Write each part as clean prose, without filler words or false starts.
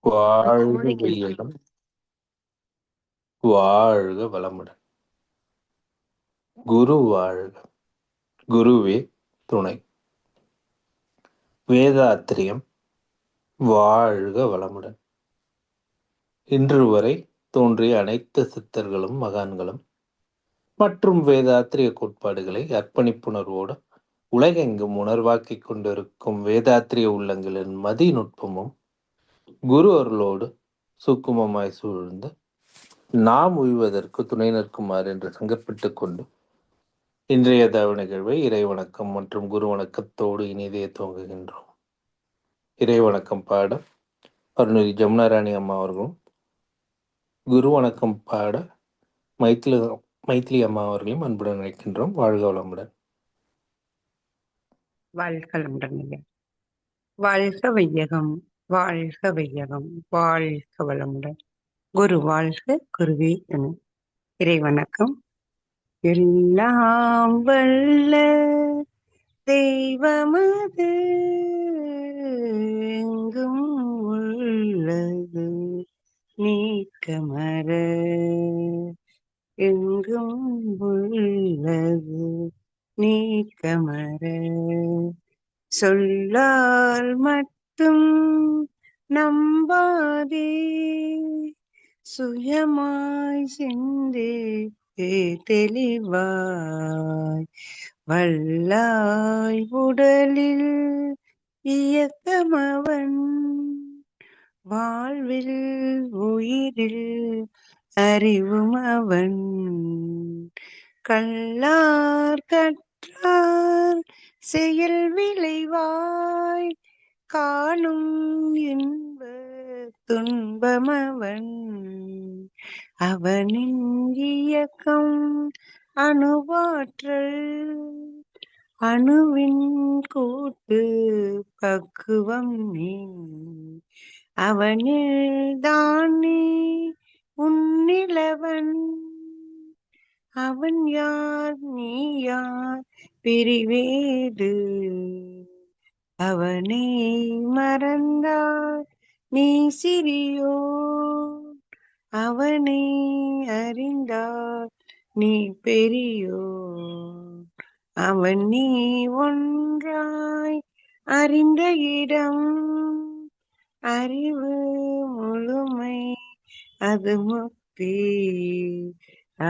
வாழ்க வையகம், வாழ்க வளமுடன். குரு வாழ்க, குருவே துணை. வேதாத்திரியம் வாழ்க வளமுடன். இன்று வரை தோன்றிய அனைத்து சித்தர்களும் மகான்களும் மற்றும் வேதாத்திரிய கோட்பாடுகளை அர்ப்பணிப்புணர்வோடு உலகெங்கும் உணர்வாக்கிக் கொண்டிருக்கும் வேதாத்திரிய உள்ளங்களின் மதிநுட்பமும் குரு அருளோடு சுக்குமமாய் சூழ்ந்து நாம் உய்வதற்கு துணை நிற்குமாறு என்று சங்கப்பிட்டுக் கொண்டு இன்றைய தவ நிகழ்வை இறை வணக்கம் மற்றும் குரு வணக்கத்தோடு இனிதே துவங்குகின்றோம். இறை வணக்கம் பாட அருள்நிதி ஜமுனாராணி அம்மா அவர்களும், குரு வணக்கம் பாட மைத்திலி அம்மா அவர்களையும் அன்புடன் அழைக்கின்றோம். வாழ்க வளமுடன். வாழ்க வளமுடன். வாழ்க வையகம், வாழ்க வையகம், வாழ்க வளமுடன். குரு வாழ்க, குருவே துணை. இறை வணக்கம். எல்லாம் வல்ல தெய்வமது எங்கும் உள்ளது நீக்கமர, எங்கும் உள்ளது நீக்கமர. சொல்லால் மட்டும் நம்பாதே, சுயமாய் சென்றே தெளிவாய் வல்லாய் உடலில் இயக்கமவன், வாழ்வில் உயிரில் அறிவும் அவன். கல்லார் கற்றார் செயல் விளைவாய் காணும் இன்ப துன்பமவன். அவனின் இயக்கம் அணுவாற்றல், அணுவின் கூட்டு பக்குவம் நீ. அவனில் தானே உன்னிலவன், அவன் யார் நீ யார் பிரிவேது. அவனை மறந்தார் நீ சிறியோ, அவனை அறிந்தார் நீ பெரியோ. அவன் நீ ஒன்றாய் அறிந்த இடம், அறிவு முழுமை அது முக்தி.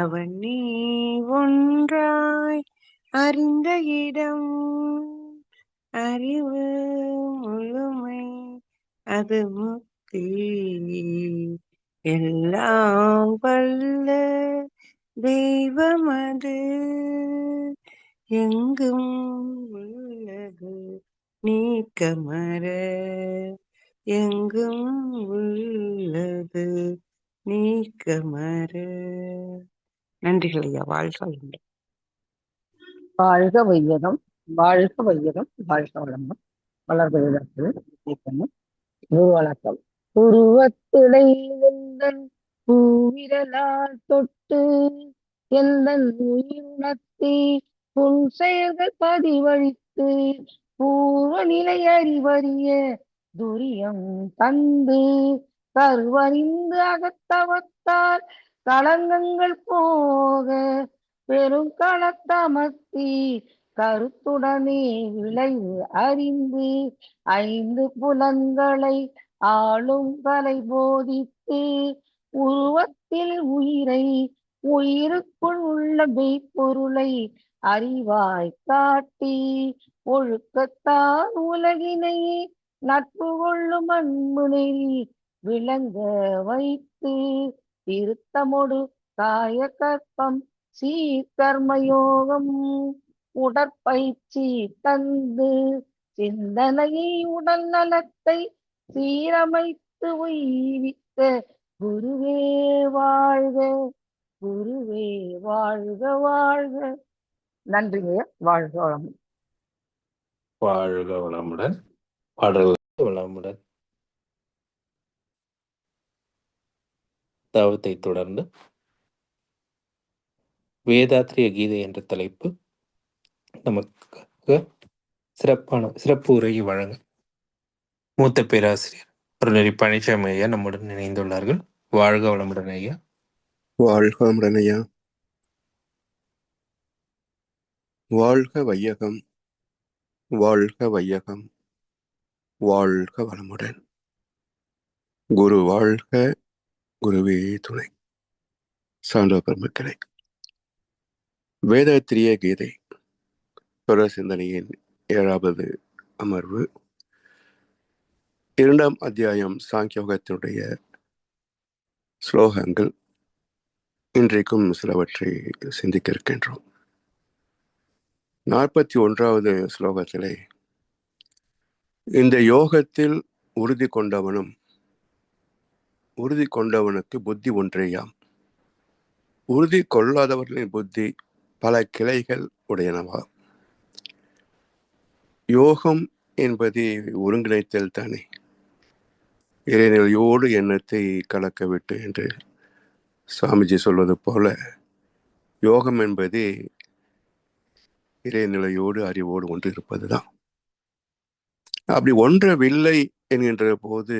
அவன் நீ ஒன்றாய் அறிந்த இடம், அறிவு முழுமை அது முக்தி. எல்லாம் வல்ல தெய்வமது எங்கும் உள்ளது நீக்கமர, எங்கும் உள்ளது நீக்கமர. நன்றிகள் ஐயா. வாழ்க வளமுடன். வாழ்க வையகம், வாழ்க வையகம், வாழ்க வளமுடன். வளர்வதற்கு குரு வணக்கம். உருவத்திடை எந்தன் பூவிரலால் தொட்டு எந்தன் உயிருணர்த்தி உன் செயல்கள் பதிவழித்து பூர்வ நிலை அறிவறிய துரியம் தந்து கருவறிந்து அகத்தவத்தால் களங்கங்கள் போக பெரும் களத்தமர்த்தி கருத்துடனே விளைவு அறிந்து ஐந்து புலன்களை ஆளும் கலை போதித்து உருவத்தில் உயிரை உயிருக்குள் உள்ள மெய்ப்பொருளை அறிவாய் காட்டி ஒழுக்கத்தான் உலகினையே நட்பு கொள்ளும் அன்பு நெறி விளங்க வைத்து திருத்தமொடு காய கற்பம் சீர்கர்மயோகம் உடற்பயிற்சி தந்து சிந்தனையை உடல் நலத்தை சீரமைத்து உய்வித்த குருவே வாழ்க, குருவே வாழ்க வாழ்க. நன்றிங்க. வாழ்க வளமுடன். வாழ்க வளமுடன். பாடல்கள் வளமுடன். தவத்தை தொடர்ந்து வேதாத்திரிய கீதை என்ற தலைப்பு நமக்கு சிறப்பு உரையை வழங்க மூத்த பேராசிரியர் அருள்நெறி பழனிசாமி ஐயா நம்முடன் இணைந்துள்ளார்கள். வாழ்க வளமுடன் ஐயா. வாழ்க வளமுடன் ஐயா. வாழ்க வையகம், வாழ்க வையகம், வாழ்க வளமுடன். குரு வாழ்க, குருவே துணை. சான்றோர் பெருமக்களே, வேதத்திரிய கீதை தொடர் சிந்தனையின் 7வது அமர்வு, 2ஆம் அத்தியாயம் சாங்கியோகத்தினுடைய ஸ்லோகங்கள். இன்றைக்கும் சிலவற்றை சிந்திக்க இருக்கின்றோம். 41வது ஸ்லோகத்திலே, இந்த யோகத்தில் உறுதி கொண்டவனும் உறுதி கொண்டவனுக்கு புத்தி ஒன்றேயாம். உறுதி கொள்ளாதவர்களின் புத்தி பல கிளைகள் உடையனவா. யோகம் என்பது ஒருங்கிணைத்தல் தானே. இறைநிலையோடு எண்ணத்தை கலக்க விட்டு என்று சுவாமிஜி சொல்வது போல, யோகம் என்பது இறைநிலையோடு அறிவோடு ஒன்று இருப்பதுதான். அப்படி ஒன்றவில்லை என்கின்ற போது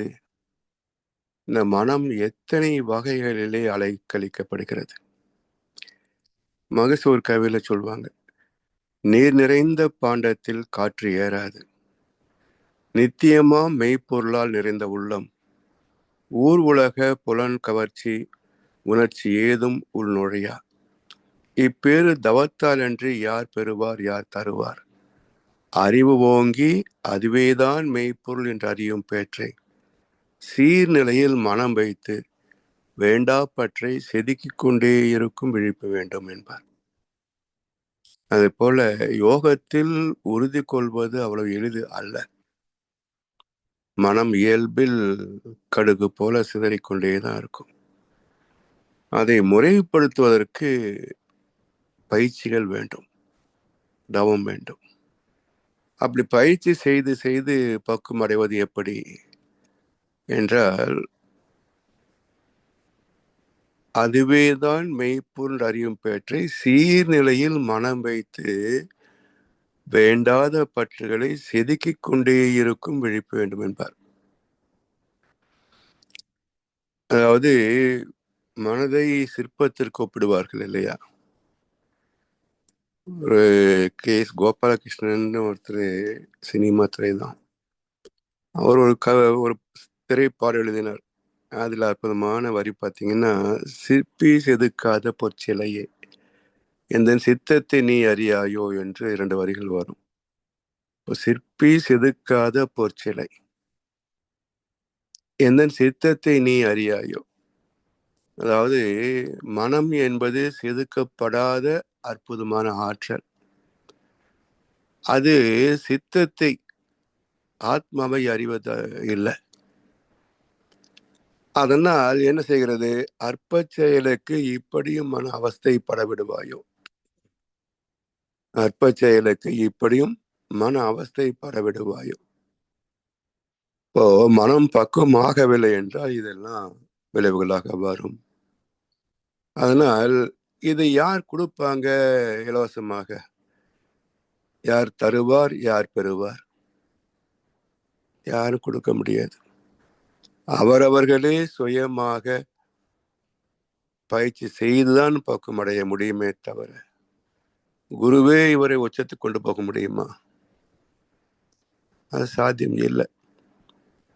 இந்த மனம் எத்தனை வகைகளிலே அலைக்கழிக்கப்படுகிறது. மகசூர் கவியில சொல்வாங்க, நீர் நிறைந்த பாண்டத்தில் காற்று ஏறாது, நித்தியமா மெய்ப்பொருளால் நிறைந்த உள்ளம், ஊர் உலக புலன் கவர்ச்சி உணர்ச்சி ஏதும் உள் நுழையா. இப்பேறு தவத்தால் அன்றி யார் பெறுவார் யார் தருவார். அறிவு ஓங்கி அதுவேதான் மெய்ப்பொருள் என்று அறியும் பேற்றை சீர்நிலையில் மனம் வைத்து வேண்டா பற்றை செதுக்கிக் கொண்டே இருக்கும் விழிப்பு வேண்டும் என்பார். அதே போல யோகத்தில் உறுதி கொள்வது அவ்வளவு எளிது அல்ல. மனம் இயல்பில் கடுகு போல சிதறிக்கொண்டேதான் இருக்கும். அதை முறைப்படுத்துவதற்கு பயிற்சிகள் வேண்டும், தவம் வேண்டும். அப்படி பயிற்சி செய்து செய்து பக்குவம் அடைவது எப்படி என்றால், அதுவேதான் மெய்ப்பொருள் அறியும் பேற்றை சீர்நிலையில் மனம் வைத்து வேண்டாத பற்றுகளை செதுக்கிக் கொண்டே இருக்கும் விழிப்பு வேண்டும் என்பார். அதாவது மனதை சிற்பத்திற்கு ஒப்பிடுவார்கள் இல்லையா. ஒரு கேஸ் கோபாலகிருஷ்ணன் ஒருத்தர், சினிமா துறை தான், அவர் ஒரு திரைப்பாடு எழுதினார். அதில் அற்புதமான வரி பார்த்தீங்கன்னா, சிற்பி செதுக்காத பொற்சிலையே எந்த சித்தத்தை நீ அறியாயோ என்று 2 வரிகள் வரும். சிற்பி செதுக்காத பொற்சிலை, எந்த சித்தத்தை நீ அறியாயோ. அதாவது மனம் என்பது செதுக்கப்படாத அற்புதமான ஆற்றல். அது சித்தத்தை, ஆத்மாவை அறிவது இல்லை. அதனால் என்ன செய்கிறது, அற்ப செயலுக்கு இப்படியும் மன அவஸ்தைப்பட விடுவாயோ, அற்ப செயலுக்கு இப்படியும் மன அவஸ்தைப்பட விடுவாயோ. இப்போ மனம் பக்குவமாகவில்லை என்றால் இதெல்லாம் விளைவுகளாக வரும். அதனால் இதை யார் கொடுப்பாங்க இலவசமாக? யார் தருவார் யார் பெறுவார்? யாரும் கொடுக்க முடியாது. அவரவர்களே சுயமாக பயிற்சி செய்துதான் பக்குவம் அடைய முடியுமே தவிர குருவே இவரை உச்சத்துக்கு கொண்டு போக முடியுமா? அது சாத்தியம் இல்லை.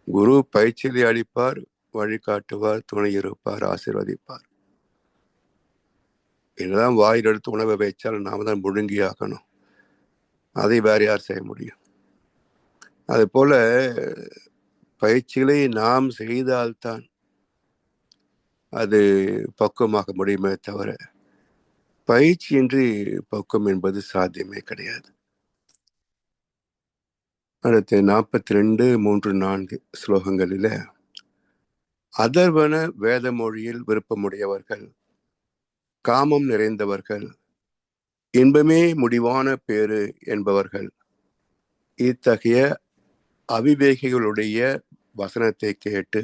குரு பயிற்சியை அளிப்பார், வழிகாட்டுவார், துணை இருப்பார், ஆசீர்வதிப்பார். என்னதான் வாயில் எடுத்து உணவை வைச்சால் நாம தான் முழுங்கி ஆகணும். அதை வேற யார் செய்ய முடியும்? அது போல பயிற்சிகளை நாம் செய்தால்தான் அது பக்குவமாக முடியுமே தவிர பயிற்சியின்றி பக்குவம் என்பது சாத்தியமே கிடையாது. அடுத்து 42, 3, 4 ஸ்லோகங்களில, அதர்வன வேத மொழியில் விருப்பமுடையவர்கள், காமம் நிறைந்தவர்கள், இன்பமே முடிவான பேறு என்பவர்கள், இத்தகைய அவிவேகிகளுடைய வசனத்தை கேட்டு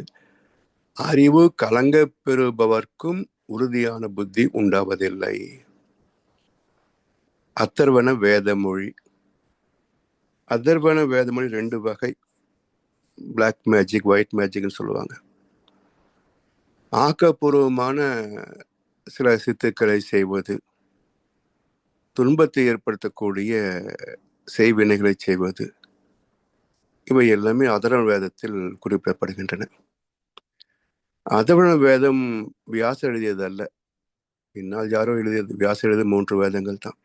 அறிவு கலங்க பெறுபவர்க்கும் உறுதியான புத்தி உண்டாவதில்லை. அதர்வன வேதமொழி. அதர்வன வேதமொழி 2 வகை. பிளாக் மேஜிக், ஒயிட் மேஜிக்னு சொல்லுவாங்க. ஆக்கப்பூர்வமான சில சித்துக்களை செய்வது, துன்பத்தை ஏற்படுத்தக்கூடிய செய்வினைகளை செய்வது, இவை எல்லாமே அதர்வண வேதத்தில் குறிப்பிடப்படுகின்றன. அதர்வண வேதம் வியாசர் எழுதியது அல்ல, இந்நாள் யாரோ எழுதியது. வியாசர் எழுதிய 3 வேதங்கள் தான்.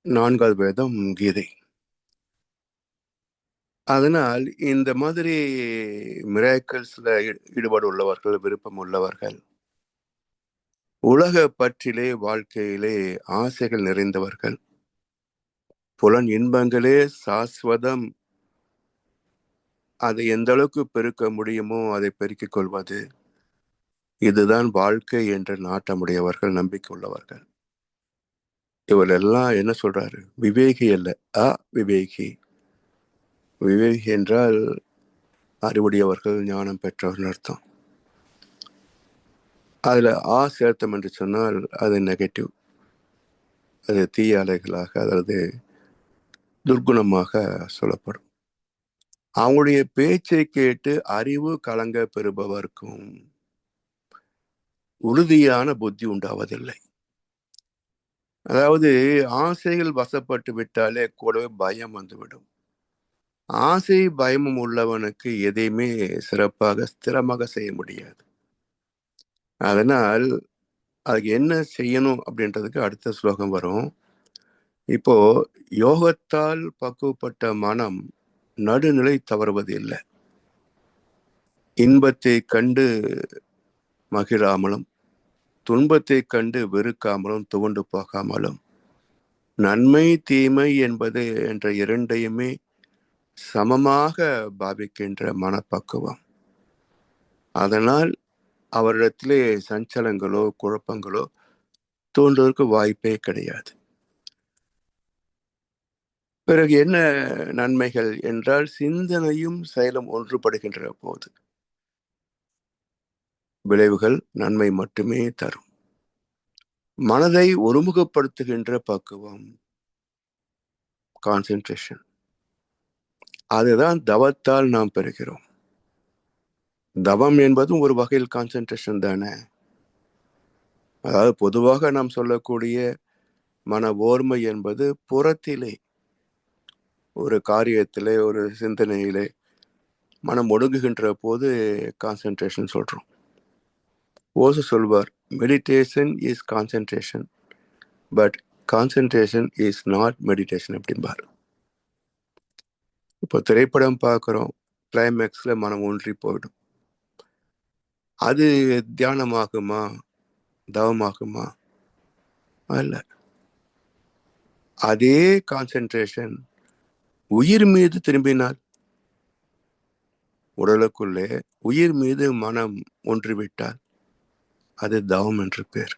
4வது வேதம் கீதை. அதனால் இந்த மாதிரி மிராக்கிள்ஸ்ல ஈடுபாடு உள்ளவர்கள், விருப்பம் உள்ளவர்கள், உலக பற்றிலே, வாழ்க்கையிலே ஆசைகள் நிறைந்தவர்கள், புலன் இன்பங்களே சாஸ்வதம், அதை எந்த அளவுக்கு பெருக்க முடியுமோ அதை பெருக்கிக் கொள்வது, இதுதான் வாழ்க்கை என்ற நாட்டமுடையவர்கள், நம்பிக்கை உள்ளவர்கள். இவரெல்லாம் என்ன சொல்றாரு? விவேகி அல்ல, விவேகி. விவேகி என்றால் அறிவுடையவர்கள், ஞானம் பெற்றவர்கள் அர்த்தம். அதுல சேர்த்தம் என்று சொன்னால் அது நெகட்டிவ், அது தீய அலைகளாக, அதாவது துர்குணமாக சொல்லப்படும். அவங்களுடைய பேச்சை கேட்டு அறிவு கலங்க பெறுபவர்க்கும் உறுதியான புத்தி உண்டாவதில்லை. அதாவது ஆசைகள் வசப்பட்டு விட்டாலே கூடவே பயம் வந்துவிடும். ஆசை பயமும் உள்ளவனுக்கு எதையுமே சிறப்பாக ஸ்திரமாக செய்ய முடியாது. அதனால் அதுக்கு என்ன செய்யணும் அப்படின்றதுக்கு அடுத்த ஸ்லோகம் வரும். இப்போ யோகத்தால் பக்குவப்பட்ட மனம் நடுநிலை தவறுவது இல்லை. இன்பத்தை கண்டு மகிழாமலும், துன்பத்தை கண்டு வெறுக்காமலும், துவண்டு போகாமலும், நன்மை தீமை என்பது என்ற இரண்டையுமே சமமாக பாவிக்கின்ற மனப்பக்குவம். அதனால் அவரிடத்திலே சஞ்சலங்களோ குழப்பங்களோ தோன்றுவதற்கு வாய்ப்பே கிடையாது. பிறகு என்ன நன்மைகள் என்றால், சிந்தனையும் செயலும் ஒன்றுபடுகின்ற போது விளைவுகள் நன்மை மட்டுமே தரும். மனதை ஒருமுகப்படுத்துகின்ற பக்குவம், கான்சென்ட்ரேஷன், அதுதான் தவத்தால் நாம் பெறுகிறோம். தவம் என்பதும் ஒரு வகையில் கான்சென்ட்ரேஷன் தானே. அதாவது பொதுவாக நாம் சொல்லக்கூடிய மன ஓர்மை என்பது புறத்திலே, ஒரு காரியத்திலே, ஒரு சிந்தனையிலே மனம் ஒடுங்குகின்ற போது கான்சென்ட்ரேஷன் சொல்றோம். ஓசு சொல்வார், meditation is concentration, but concentration is not meditation அப்படின்பார். இப்போ திரைப்படம் பார்க்குறோம், கிளைமேக்ஸில் மனம் ஒன்றி போயிடும். அது தியானமாகுமா, தவமாகுமா? அல்ல. அதே கான்சென்ட்ரேஷன் உயிர் மீது திரும்பினால், உடலுக்குள்ளே உயிர் மீது மனம் ஒன்றிவிட்டால் அது தவம் என்று பேர்.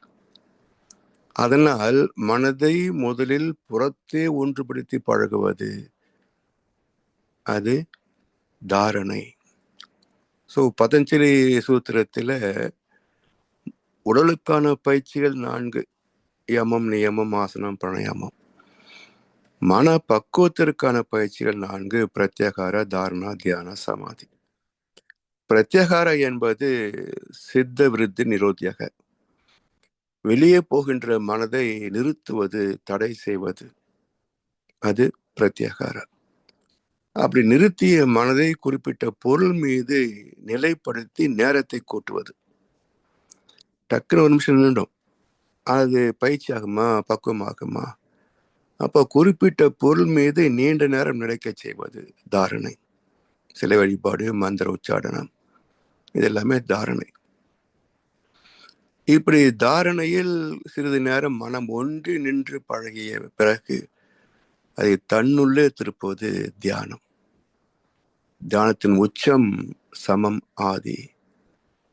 அதனால் மனதை முதலில் புறத்தே ஒன்றுபடுத்தி பழகுவது அது தாரணை. ஸோ பதஞ்சலி சூத்திரத்தில் உடலுக்கான பயிற்சிகள் 4: யமம், நியமம், ஆசனம், பிராணாயாமம். மன பக்குவத்திற்கான பயிற்சிகள் 4: பிரத்யாகார, தாரணா, தியான, சமாதி. பிரத்யாகார என்பது சித்த விருத்தி நிரோத்தியக, வெளியே போகின்ற மனதை நிறுத்துவது, தடை செய்வது, அது பிரத்யாகார. அப்படி நிறுத்திய மனதை குறிப்பிட்ட பொருள் மீது நிலைப்படுத்தி நேரத்தை கூட்டுவது. டக்குன்னு ஒரு நிமிஷம் நின்றுடும், அது பயிற்சி ஆகுமா, பக்குவமாகுமா? அப்போ குறிப்பிட்ட பொருள் மீது நீண்ட நேரம் நிலைக்க செய்வது தாரணை. சிலை வழிபாடு, மந்திர உச்சாடனம், இதெல்லாமே தாரணை. இப்படி தாரணையில் சிறிது நேரம் மனம் ஒன்றி நின்று பழகிய பிறகு அதை தன்னுள்ளே திருப்புவது தியானம். தியானத்தின் உச்சம் சமம் ஆதி,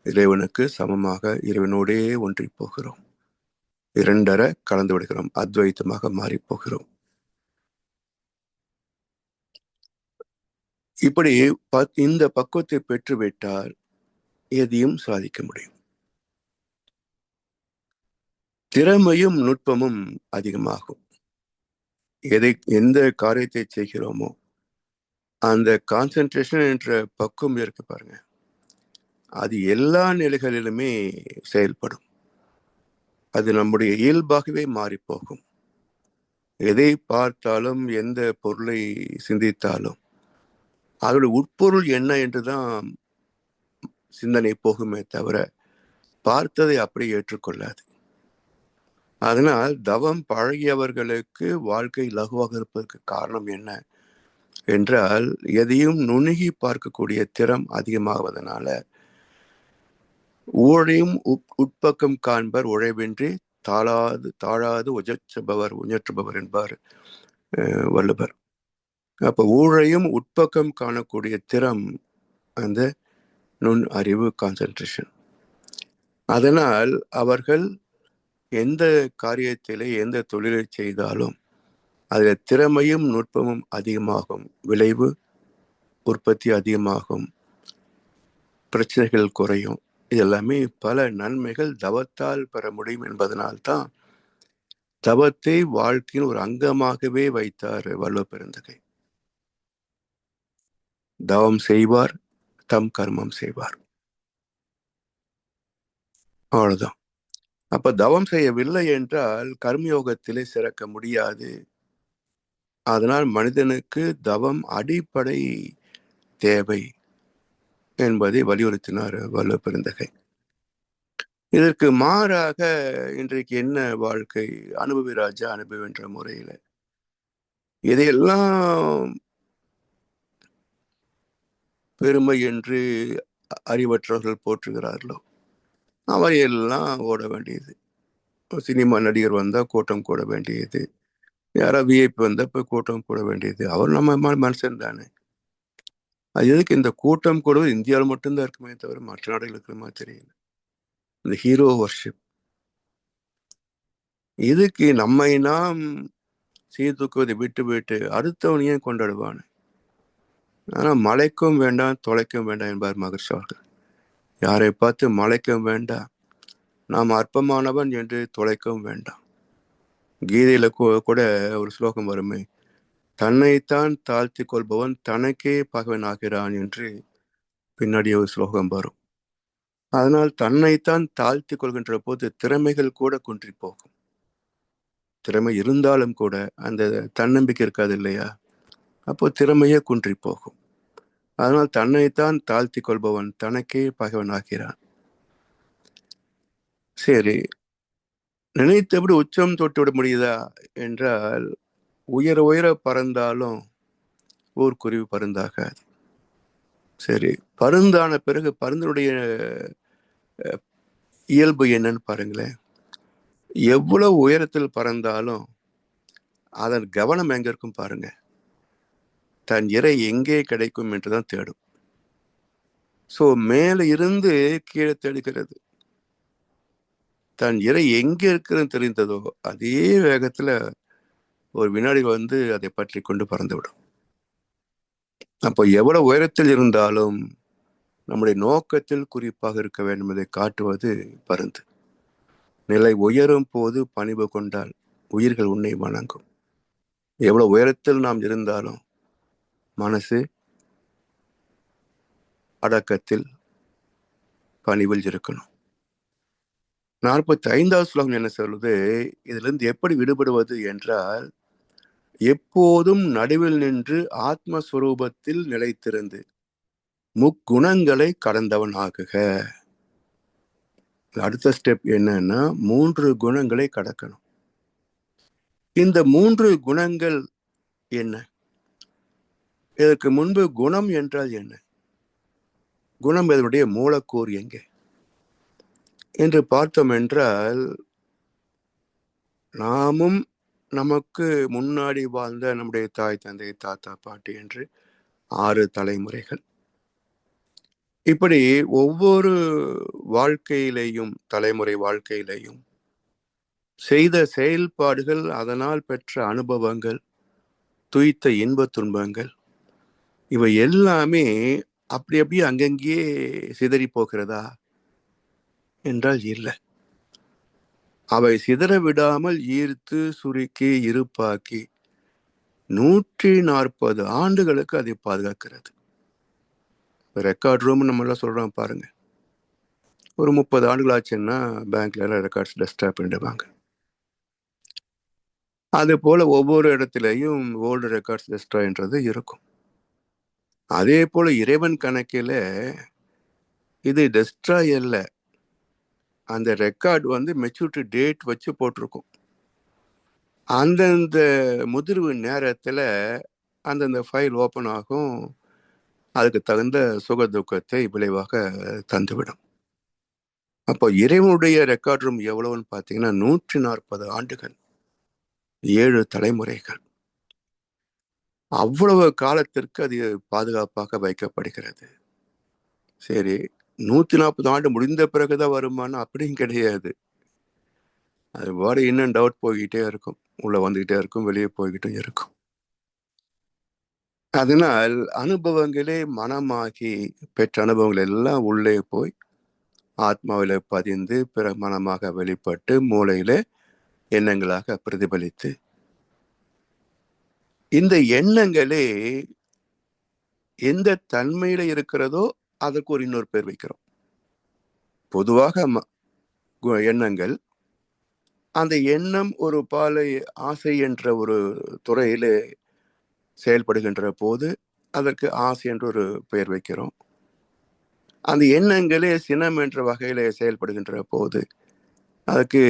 இறைவனுக்கு சமமாக இறைவனோடே ஒன்றி போகிறோம், இரண்டரை கலந்து விடுகிறோம், அத்வைத்தமாக மாறி போகிறோம். இப்படி இந்த பக்குவத்தை பெற்றுவிட்டால் எதையும் சாதிக்க முடியும். திறமையும் நுட்பமும் அதிகமாகும். எந்த காரியத்தை செய்கிறோமோ அந்த கான்சென்ட்ரேஷன் என்ற பக்குவம் இருக்கு பாருங்க, அது எல்லா நிலைகளிலுமே செயல்படும். அது நம்முடைய இயல்பாகவே மாறி போகும். எதை பார்த்தாலும், எந்த பொருளை சிந்தித்தாலும் அதோட உட்பொருள் என்ன என்றுதான் சிந்தனை போகுமே தவிர பார்த்ததை அப்படியே ஏற்றுக்கொள்ளாது. அதனால் தவம் பழகியவர்களுக்கு வாழ்க்கை இலகுவாக இருப்பதற்கு காரணம் என்ன என்றால், எதையும் நுணுகி பார்க்கக்கூடிய திறம் அதிகமாவதனால ஊழையும் உட்பக்கம் காண்பர் உழைவின்றி தாழாது உயற்றுபவர் என்பார் வள்ளுவர். அப்ப ஊழையும் உட்பக்கம் காணக்கூடிய திறம் அந்த நுண் அறிவு கான்சென்ட்ரேஷன். அதனால் அவர்கள் எந்த காரியத்திலே எந்த தொழிலை செய்தாலும் அதில் திறமையும் நுட்பமும் அதிகமாகும், விளைவு உற்பத்தி அதிகமாகும், பிரச்சனைகள் குறையும். இதெல்லாமே பல நன்மைகள் தவத்தால் பெற முடியும் என்பதனால்தான் தவத்தை வாழ்க்கையின் ஒரு அங்கமாகவே வைத்தார் வள்ளுவ பெருந்தகை. தவம் செய்வார் தம் கர்மம் செய்வார், அவ்வளவுதான். அப்ப தவம் செய்யவில்லை என்றால் கர்மயோகத்திலே சிறக்க முடியாது. அதனால் மனிதனுக்கு தவம் அடிப்படை தேவை என்பதை வலியுறுத்தினார் வள்ளுவ பெருந்தகை. இதற்கு மாறாக இன்றைக்கு என்ன வாழ்க்கை? அனுபவி ராஜா அனுபவி என்ற முறையில இதையெல்லாம் பெருமை என்று அறிவற்றவர்கள் போற்றுகிறார்களோ அவையெல்லாம் ஓட வேண்டியது. சினிமா நடிகர் வந்தா கூட்டம் கூட வேண்டியது, யாராவது விஐபி வந்தா போய் கூட்டம் கூட வேண்டியது. அவர் நம்ம மனுஷன் தானே. அது எதுக்கு இந்த கூட்டம் கூட இந்தியாவில் மட்டும்தான் இருக்குமே தவிர மற்ற நாடுகள் இருக்கிற மாதிரி தெரியல. இந்த ஹீரோ வர்ஷிப் இதுக்கு நம்மை நாம் சீர்தூக்குவதை விட்டு விட்டு அடுத்தவனையும் கொண்டாடுவான். ஆனா மலைக்கும் வேண்டாம் தொலைக்கும் வேண்டாம் என்பார் மகர்ஷி அவர்கள். யாரை பார்த்து மலைக்கும் வேண்டாம், நாம் அற்பமானவன் என்று தொலைக்கவும் வேண்டாம். கீதையில கூட ஒரு ஸ்லோகம் வருமே, தன்னைத்தான் தாழ்த்தி கொள்பவன் தனக்கே பகவன் ஆகிறான் என்று பின்னாடி ஒரு ஸ்லோகம் வரும். அதனால் தன்னைத்தான் தாழ்த்தி கொள்கின்ற போது திறமைகள் கூட குன்றி போகும். திறமை இருந்தாலும் கூட அந்த தன்னம்பிக்கை இருக்காது இல்லையா? அப்போ திறமையே குன்றி போகும். அதனால் தன்னைத்தான் தாழ்த்தி கொள்பவன் தனக்கே பகவன் ஆகிறான். சரி, நினைத்தபடி உச்சம் தொட்டு விட முடியுதா என்றால், உயர உயர பறந்தாலும் ஓர் குருவி பருந்தாகாது. சரி, பருந்தான பிறகு பருந்தனுடைய இயல்பு என்னன்னு பாருங்களேன். எவ்வளவு உயரத்தில் பறந்தாலும் அதன் கவனம் எங்க இருக்கும் பாருங்க, தன் இறை எங்கே கிடைக்கும் என்றுதான் தேடும். சோ மேல இருந்து கீழே தேடுகிறது. தன் இறை எங்கே இருக்கிறது தெரிந்ததோ அதே வேகத்துல ஒரு வினாடி வந்து அதை பற்றி கொண்டு பறந்து விடும். அப்போ எவ்வளவு உயரத்தில் இருந்தாலும் நம்முடைய நோக்கத்தில் குறிப்பாக இருக்க வேண்டும் என்பதை காட்டுவது பருந்து. நிலை உயரும் போது பணிவு கொண்டால் உயிர்கள் உன்னை வணங்கும். எவ்வளவு உயரத்தில் நாம் இருந்தாலும் மனசு அடக்கத்தில் பணிவில் இருக்கணும். 45வது ஸ்லோகம் என்ன சொல்லுது? இதுல இருந்து எப்படி விடுபடுவது என்றால், எப்போதும் நடுவில் நின்று ஆத்மஸ்வரூபத்தில் நிலைத்திருந்து முக்குணங்களை கடந்தவன் ஆகுக. அடுத்த ஸ்டெப் என்னன்னா 3 குணங்களை கடக்கணும். இந்த 3 குணங்கள் என்ன? இதற்கு முன்பு குணம் என்றால் என்ன? குணம் இதனுடைய மூலக்கூறு எங்கே என்று பார்த்தோம் என்றால், நாமும் நமக்கு முன்னாடி வாழ்ந்த நம்முடைய தாய் தந்தை தாத்தா பாட்டி என்று 6 தலைமுறைகள். இப்படி ஒவ்வொரு வாழ்க்கையிலேயும் தலைமுறை வாழ்க்கையிலேயும் செய்த செயல்பாடுகள், அதனால் பெற்ற அனுபவங்கள், துய்த்த இன்ப துன்பங்கள், இவை எல்லாமே அப்படி அப்படியே அங்கங்கேயே சிதறி போகிறதா என்றால் இல்லை. அவை சிதற விடாமல் ஈர்த்து சுருக்கி இருப்பாக்கி 140 ஆண்டுகளுக்கு அதை பாதுகாக்கிறது. ரெக்கார்ட் ரூம் நம்ம எல்லாம் சொல்றோம் பாருங்க, ஒரு 30 ஆண்டுகள் ஆச்சுன்னா பேங்க்ல எல்லாம் ரெக்கார்ட்ஸ் டெஸ்டாப் பண்ணிடுவாங்க. அது போல ஒவ்வொரு இடத்துலையும் ஓல்டு ரெக்கார்ட்ஸ் டெஸ்ட்ராய்ன்றது இருக்கும். அதே போல இறைவன் கணக்கில இது டெஸ்ட்ராய் அல்ல, அந்த ரெக்கார்ட் மெச்சூரிட்டி டேட் வச்சு போட்டிருக்கும். அந்தந்த முதிர்வு நேரத்துல அந்தந்த ஃபைல் ஓபன் ஆகும், அதுக்கு தகுந்த சுக துக்கத்தை விளைவாக தந்துவிடும். அப்போ இறைவனுடைய ரெக்கார்ட் ரூம் எவ்வளவுன்னு பார்த்தீங்கன்னா 140 ஆண்டுகள், 7 தலைமுறைகள். அவ்வளவு காலத்திற்கு அது பாதுகாப்பாக வைக்கப்படுகிறது. சரி, 140 ஆண்டு முடிந்த பிறகுதான் வருமானம் அப்படியும் கிடையாது. அது பாடி இன்னும் டவுட் போய்கிட்டே இருக்கும், உள்ள வந்துகிட்டே இருக்கும், வெளியே போய்கிட்டும் இருக்கும். அதனால் அனுபவங்களே மனமாகி பெற்ற அனுபவங்கள் எல்லாம் உள்ளே போய் ஆத்மாவில பதிந்து பிற மனமாக வெளிப்பட்டு மூளையில எண்ணங்களாக பிரதிபலித்து, இந்த எண்ணங்களே எந்த தன்மையில இருக்கிறதோ அதற்கு ஒரு இன்னொரு பேர் வைக்கிறோம். பொதுவாக எண்ணங்கள், அந்த எண்ணம் ஒரு பாலை ஆசை என்ற ஒரு துறையில செயல்படுகின்ற போது அதற்கு ஆசை என்ற ஒரு பெயர் வைக்கிறோம். அந்த எண்ணங்களே சினம் என்ற வகையில செயல்படுகின்ற போது அதுக்கு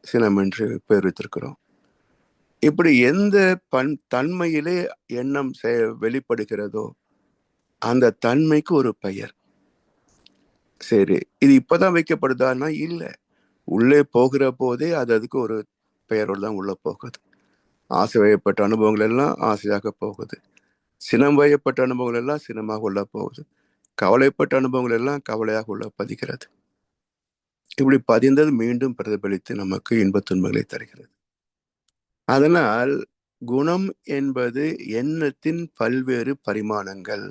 சினம் என்று பெயர் வைத்திருக்கிறோம். இப்படி எந்த தன்மையிலே எண்ணம் வெளிப்படுகிறதோ அந்த தன்மைக்கு ஒரு பெயர். சரி, இது இப்பதான் வைக்கப்படுதான்னா இல்ல, உள்ளே போகிற போதே அதுக்கு ஒரு பெயரோடு தான் உள்ள போகுது. ஆசை வயப்பட்ட அனுபவங்கள் எல்லாம் ஆசையாக போகுது, சினம் வயப்பட்ட அனுபவங்கள் எல்லாம் சினமாக உள்ள போகுது, கவலைப்பட்ட அனுபவங்கள் எல்லாம் கவலையாக உள்ள பதிகிறது. இப்படி பதிந்தது மீண்டும் பிரதிபலித்து நமக்கு இன்பத் துன்பங்களை தருகிறது. அதனால் குணம் என்பது எண்ணத்தின் பல்வேறு பரிமாணங்கள்.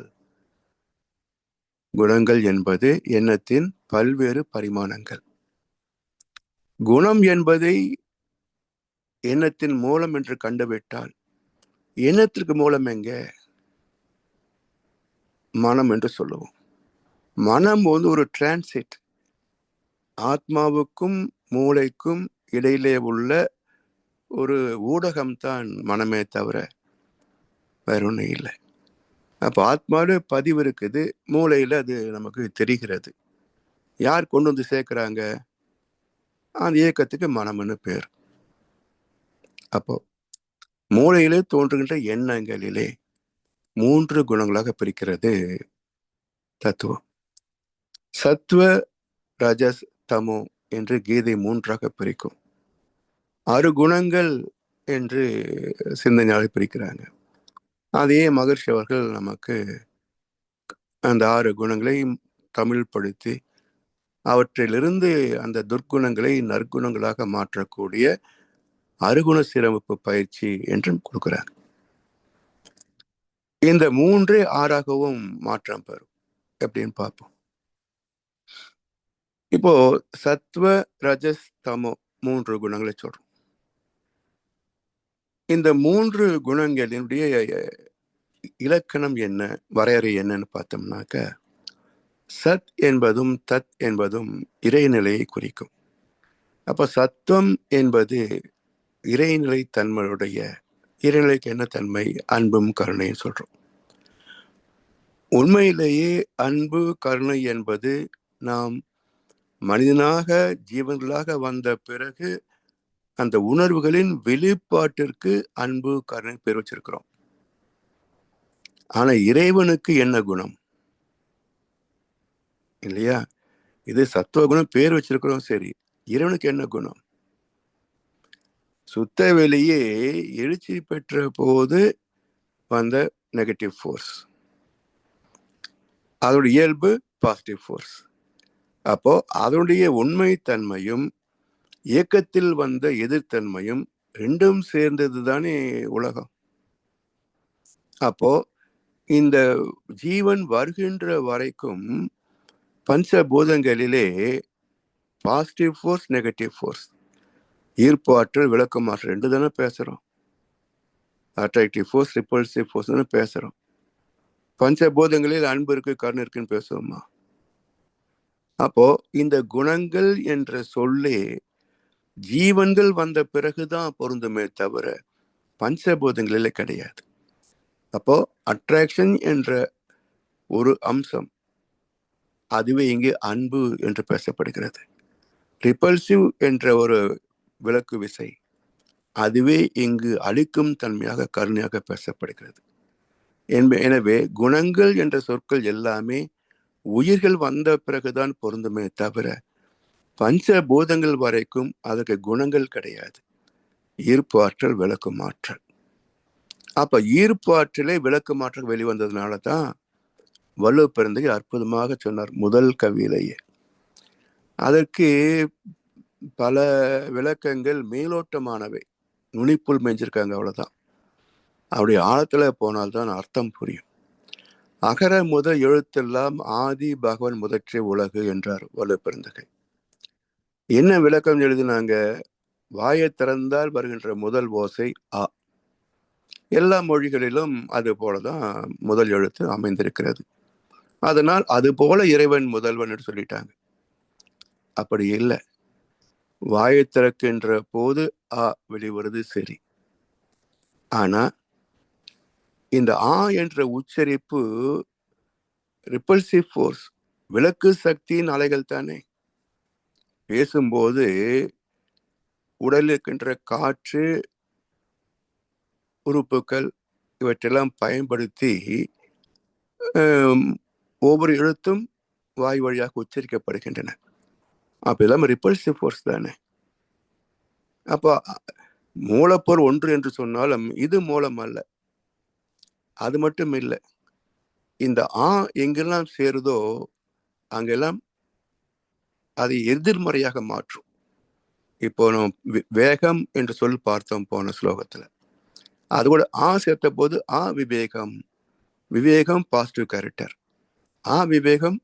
குணங்கள் என்பது எண்ணத்தின் பல்வேறு பரிமாணங்கள். குணம் என்பதை எண்ணத்தின் மூலம் என்று கண்டுவிட்டால் எண்ணத்திற்கு மூலம் எங்க? மனம் என்று சொல்லுவோம். மனம் ஒரு டிரான்சிட், ஆத்மாவுக்கும் மூளைக்கும் இடையிலே உள்ள ஒரு ஊடகம்தான் மனமே தவிர வேற ஒன்றும் இல்லை. அப்போ ஆத்மாவில பதிவு இருக்குது, மூளையில அது நமக்கு தெரிகிறது. யார் கொண்டு சேர்க்கிறாங்க? அந்த இயக்கத்துக்கு மனம்னு பேர். அப்போ மூளையிலே தோன்றுகின்ற எண்ணங்களிலே 3 குணங்களாக பிரிக்கிறது தத்துவம். சத்துவ, ரஜஸ், தமோ என்று கீதை 3ஆக பிரிக்கும். 6 குணங்கள் என்று சிந்தனையாளர் பிரிக்கிறாங்க. அதையே மகர்ஷி அவர்கள் நமக்கு அந்த 6 குணங்களையும் தமிழ் படுத்தி அவற்றிலிருந்து அந்த துர்க்குணங்களை நற்குணங்களாக மாற்றக்கூடிய அருகுண சீரமைப்பு பயிற்சி என்றும் கொடுக்கிறாங்க. இந்த 3 6ஆகவும் மாற்றம் பெறும். எப்படின்னு பார்ப்போம். இப்போ சத்வ, ரஜஸ், தமோ 3 குணங்களை சொல்றோம். இந்த 3 குணங்களினுடைய இலக்கணம் என்ன, வரையறை என்னன்னு பார்த்தோம்னாக்க, சத் என்பதும் தத் என்பதும் இறைநிலையை குறிக்கும். அப்ப சத்துவம் என்பது இறைநிலை தன்மையுடைய, இறைநிலைக்கு என்ன தன்மை? அன்பும் கருணையும் சொல்றோம். உண்மையிலேயே அன்பு கருணை என்பது நாம் மனிதனாக ஜீவன்களாக வந்த பிறகு அந்த உணர்வுகளின் வெளிப்பாட்டிற்கு அன்பு கருணை பேர் வச்சிருக்கிறோம். ஆனா இறைவனுக்கு என்ன குணம் இல்லையா? இது சத்துவ குணம் பேர் வச்சிருக்கிறோம், சரி, இறைவனுக்கு என்ன குணம்? சுத்த வெளியே எழுச்சி பெற்ற போது வந்த நெகட்டிவ் ஃபோர்ஸ், அதோட இயல்பு பாசிட்டிவ் ஃபோர்ஸ். அப்போ அதனுடைய உண்மை தன்மையும் இயக்கத்தில் வந்த எதிர்த்தன்மையும் ரெண்டும் சேர்ந்தது தானே உலகம். அப்போ இந்த ஜீவன் வருகின்ற வரைக்கும் பஞ்சபூதங்களிலே பாசிட்டிவ் ஃபோர்ஸ், நெகட்டிவ் ஃபோர்ஸ், ஈர்ப்பு ஆற்றல், விளக்கம் ஆற்றல் 2 தானே பேசுறோம். அட்ராக்டிவ் ஃபோர்ஸ், ரிப்பல்சிவ் ஃபோர்ஸ்னு பேசுறோம். பஞ்சபூதங்களில் அன்பு இருக்கு, கருணை இருக்குன்னு பேசுவோமா? அப்போ இந்த குணங்கள் என்ற சொல்லே ஜீவன்கள் வந்த பிறகுதான் பொருந்துமே தவிர பஞ்சபூதங்களிலே கிடையாது. அப்போ அட்ராக்ஷன் என்ற ஒரு அம்சம், அதுவே இங்கே அன்பு என்று பேசப்படுகிறது. ரிப்பல்சிவ் என்ற ஒரு விளக்கு விசை, அதுவே இங்கு அழிக்கும் தன்மையாக கருணையாக பேசப்படுகிறது. எனவே குணங்கள் என்ற சொற்கள் எல்லாமே உயிர்கள் வந்த பிறகுதான் பொருந்துமே தவிர பஞ்சபூதங்கள் வரைக்கும் அதற்கு குணங்கள் கிடையாது. ஈர்ப்பு ஆற்றல், விளக்கும் ஆற்றல். அப்ப ஈர்ப்பு ஆற்றலே விளக்கும் ஆற்றல் வெளிவந்ததுனால தான் வள்ளுவ பெருந்தகை அற்புதமாக சொன்னார் முதல் கவியிலேயே. அதற்கு பல விளக்கங்கள் மேலோட்டமானவை, நுனிப்புள் மேய்ஞ்சிருக்காங்க, அவ்வளவுதான். அவருடைய ஆழத்துல போனால்தான் அர்த்தம் புரியும். அகர முதல் எழுத்தெல்லாம் ஆதி பகவன் முதற்றே உலகு என்றார் வள்ளுவ பெருந்தகை. என்ன விளக்கம் எழுதினாங்க? வாயை திறந்தால் வருகின்ற முதல் ஓசை ஆ. எல்லா மொழிகளிலும் அது போலதான் முதல் எழுத்து அமைந்திருக்கிறது. அதனால் அது போல இறைவன் முதல்வன் என்று சொல்லிட்டாங்க. அப்படி இல்லை. வாயை திறக்கின்ற போது ஆ வெளிவருது, சரி. ஆனா இந்த ஆ என்ற உச்சரிப்பு ரிப்பல்சிவ் ஃபோர்ஸ், விளக்கு சக்தியின் அலைகள் தானே. பேசும்போது உடலில் இருக்கின்ற காற்று, உறுப்புகள் இவற்றெல்லாம் பயன்படுத்தி ஒவ்வொரு எழுத்தும் வாய் வழியாக உச்சரிக்கப்படுகின்றன. அப்ப எல்லாம் ரிப்பல்சிவ் ஃபோர்ஸ் தானே. அப்போ மூலப்பொருள் ஒன்று என்று சொன்னாலும் இது மூலம் அல்ல. அது மட்டும் இல்லை, இந்த ஆ எங்கெல்லாம் சேருதோ அங்கெல்லாம் அதை எதிர்மறையாக மாற்றும். இப்போ நம்ம வேகம் என்று சொல் பார்த்தோம் போன ஸ்லோகத்துல. அது கூட ஆ சேர்த்த போது ஆ விவேகம். விவேகம் பாசிட்டிவ் கேரக்டர், ஆ விவேகம்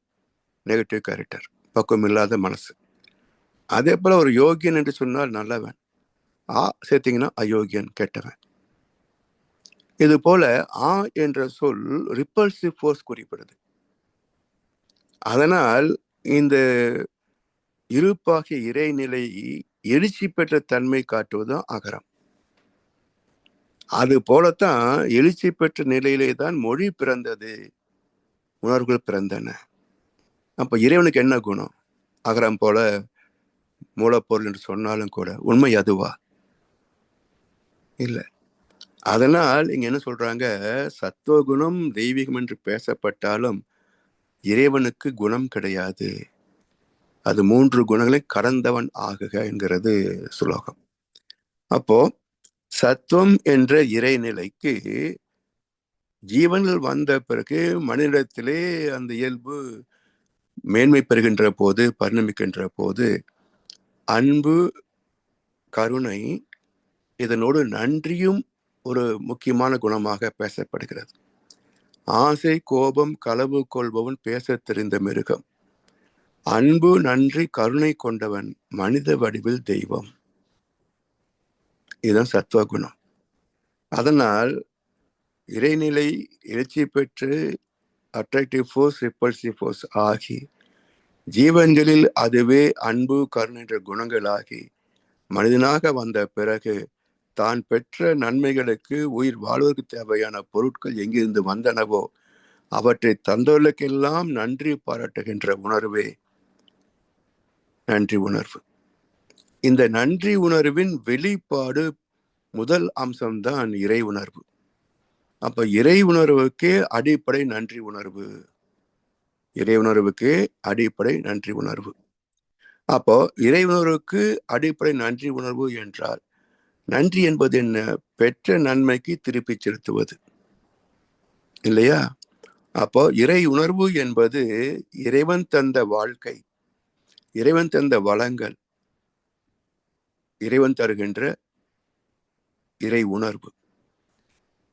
நெகட்டிவ் கேரக்டர், பக்குவம் இல்லாத மனசு. அதே போல ஒரு யோகியன் என்று சொன்னால் நல்லவன், ஆ சேர்த்தீங்கன்னா அயோக்கியன், கெட்டவன். இது போல ஆ என்ற சொல் ரிப்பல்சிவ் ஃபோர்ஸ் குறிப்பிடுது. அதனால் இந்த இருப்பாகிய இறைநிலை எழுச்சி பெற்ற தன்மை காட்டுவதுதான் அகரம். அது போலத்தான் எழுச்சி பெற்ற நிலையிலே தான் மொழி பிறந்தது, உணர்வுகள் பிறந்தன. அப்ப இறைவனுக்கு என்ன குணம்? அகரம் போல மூலப்பொருள் என்று சொன்னாலும் கூட உண்மை அதுவா? இல்லை. அதனால் இங்க என்ன சொல்றாங்க? சத்துவகுணம் தெய்வீகம் என்று பேசப்பட்டாலும் இறைவனுக்கு குணம் கிடையாது. அது 3 குணங்களை கடந்தவன் ஆகுக என்கிறது சுலோகம். அப்போ சத்துவம் என்ற இறைநிலைக்கு ஜீவன்கள் வந்த பிறகு மனிதத்திலே அந்த இயல்பு மேன்மை பெறுகின்ற போது, பரிணமிக்கின்ற போது அன்பு, கருணை, இதனோடு நன்றியும் ஒரு முக்கியமான குணமாக பேசப்படுகிறது. ஆசை, கோபம், களவு கொள்பவன் பேச தெரிந்த மிருகம். அன்பு, நன்றி, கருணை கொண்டவன் மனித வடிவில் தெய்வம். இதுதான் சத்துவகுணம். அதனால் இறைநிலை எழுச்சி பெற்று அட்ராக்டிவ் ஃபோர்ஸ், ரிப்பல்சிவ் ஃபோர்ஸ் ஆகி ஜீவன்களில் அதுவே அன்பு, கருணை என்ற குணங்களாகி மனிதனாக வந்த பிறகு தான் பெற்ற நன்மைகளுக்கு, உயிர் வாழ்வதற்கு தேவையான பொருட்கள் எங்கிருந்து வந்தனவோ அவற்றை தந்தவர்களுக்கெல்லாம் நன்றி பாராட்டுகின்ற உணர்வே நன்றி உணர்வு. இந்த நன்றி உணர்வின் வெளிப்பாடு முதல் அம்சம்தான் இறை உணர்வு. அப்ப இறை உணர்வுக்கே அடிப்படை நன்றி உணர்வு. இறை உணர்வுக்கே அடிப்படை நன்றி உணர்வு. அப்போ இறை உணர்வுக்கு அடிப்படை நன்றி உணர்வு என்றால் நன்றி என்பது என்ன? பெற்ற நன்மைக்கு திருப்பி செலுத்துவது இல்லையா? அப்போ இறை உணர்வு என்பது இறைவன் தந்த வாழ்க்கை, இறைவன் தந்த வளங்கள், இறைவன் தருகின்ற இறை உணர்வு.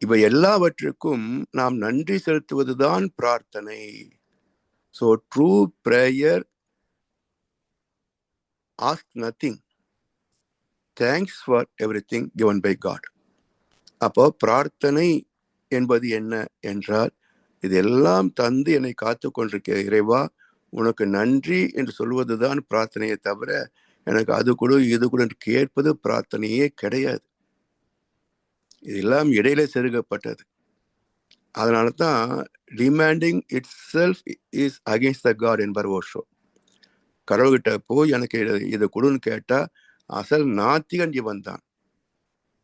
இவை எல்லாவற்றுக்கும் நாம் நன்றி செலுத்துவதுதான் பிரார்த்தனை. So true prayer asks nothing, thanks for everything given by God. அப்போ பிரார்த்தனை என்பது என்ன என்றால், இதெல்லாம் தந்து என்னை காத்து கொண்டிருக்க இறைவா உனக்கு நன்றி என்று சொல்வதுதான் பிரார்த்தனையை தவிர, எனக்கு அது கொடு இது கொடு என்று கேட்பது பிரார்த்தனையே கிடையாது. இதெல்லாம் இடையிலே செருகப்பட்டது. அதனால தான் demanding itself is against the god என்பர் ஓஷோ. கடவுள்கிட்ட போய் எனக்கு இதை கொடுன்னு கேட்டா அசல் நாத்திகன் இவன் தான்.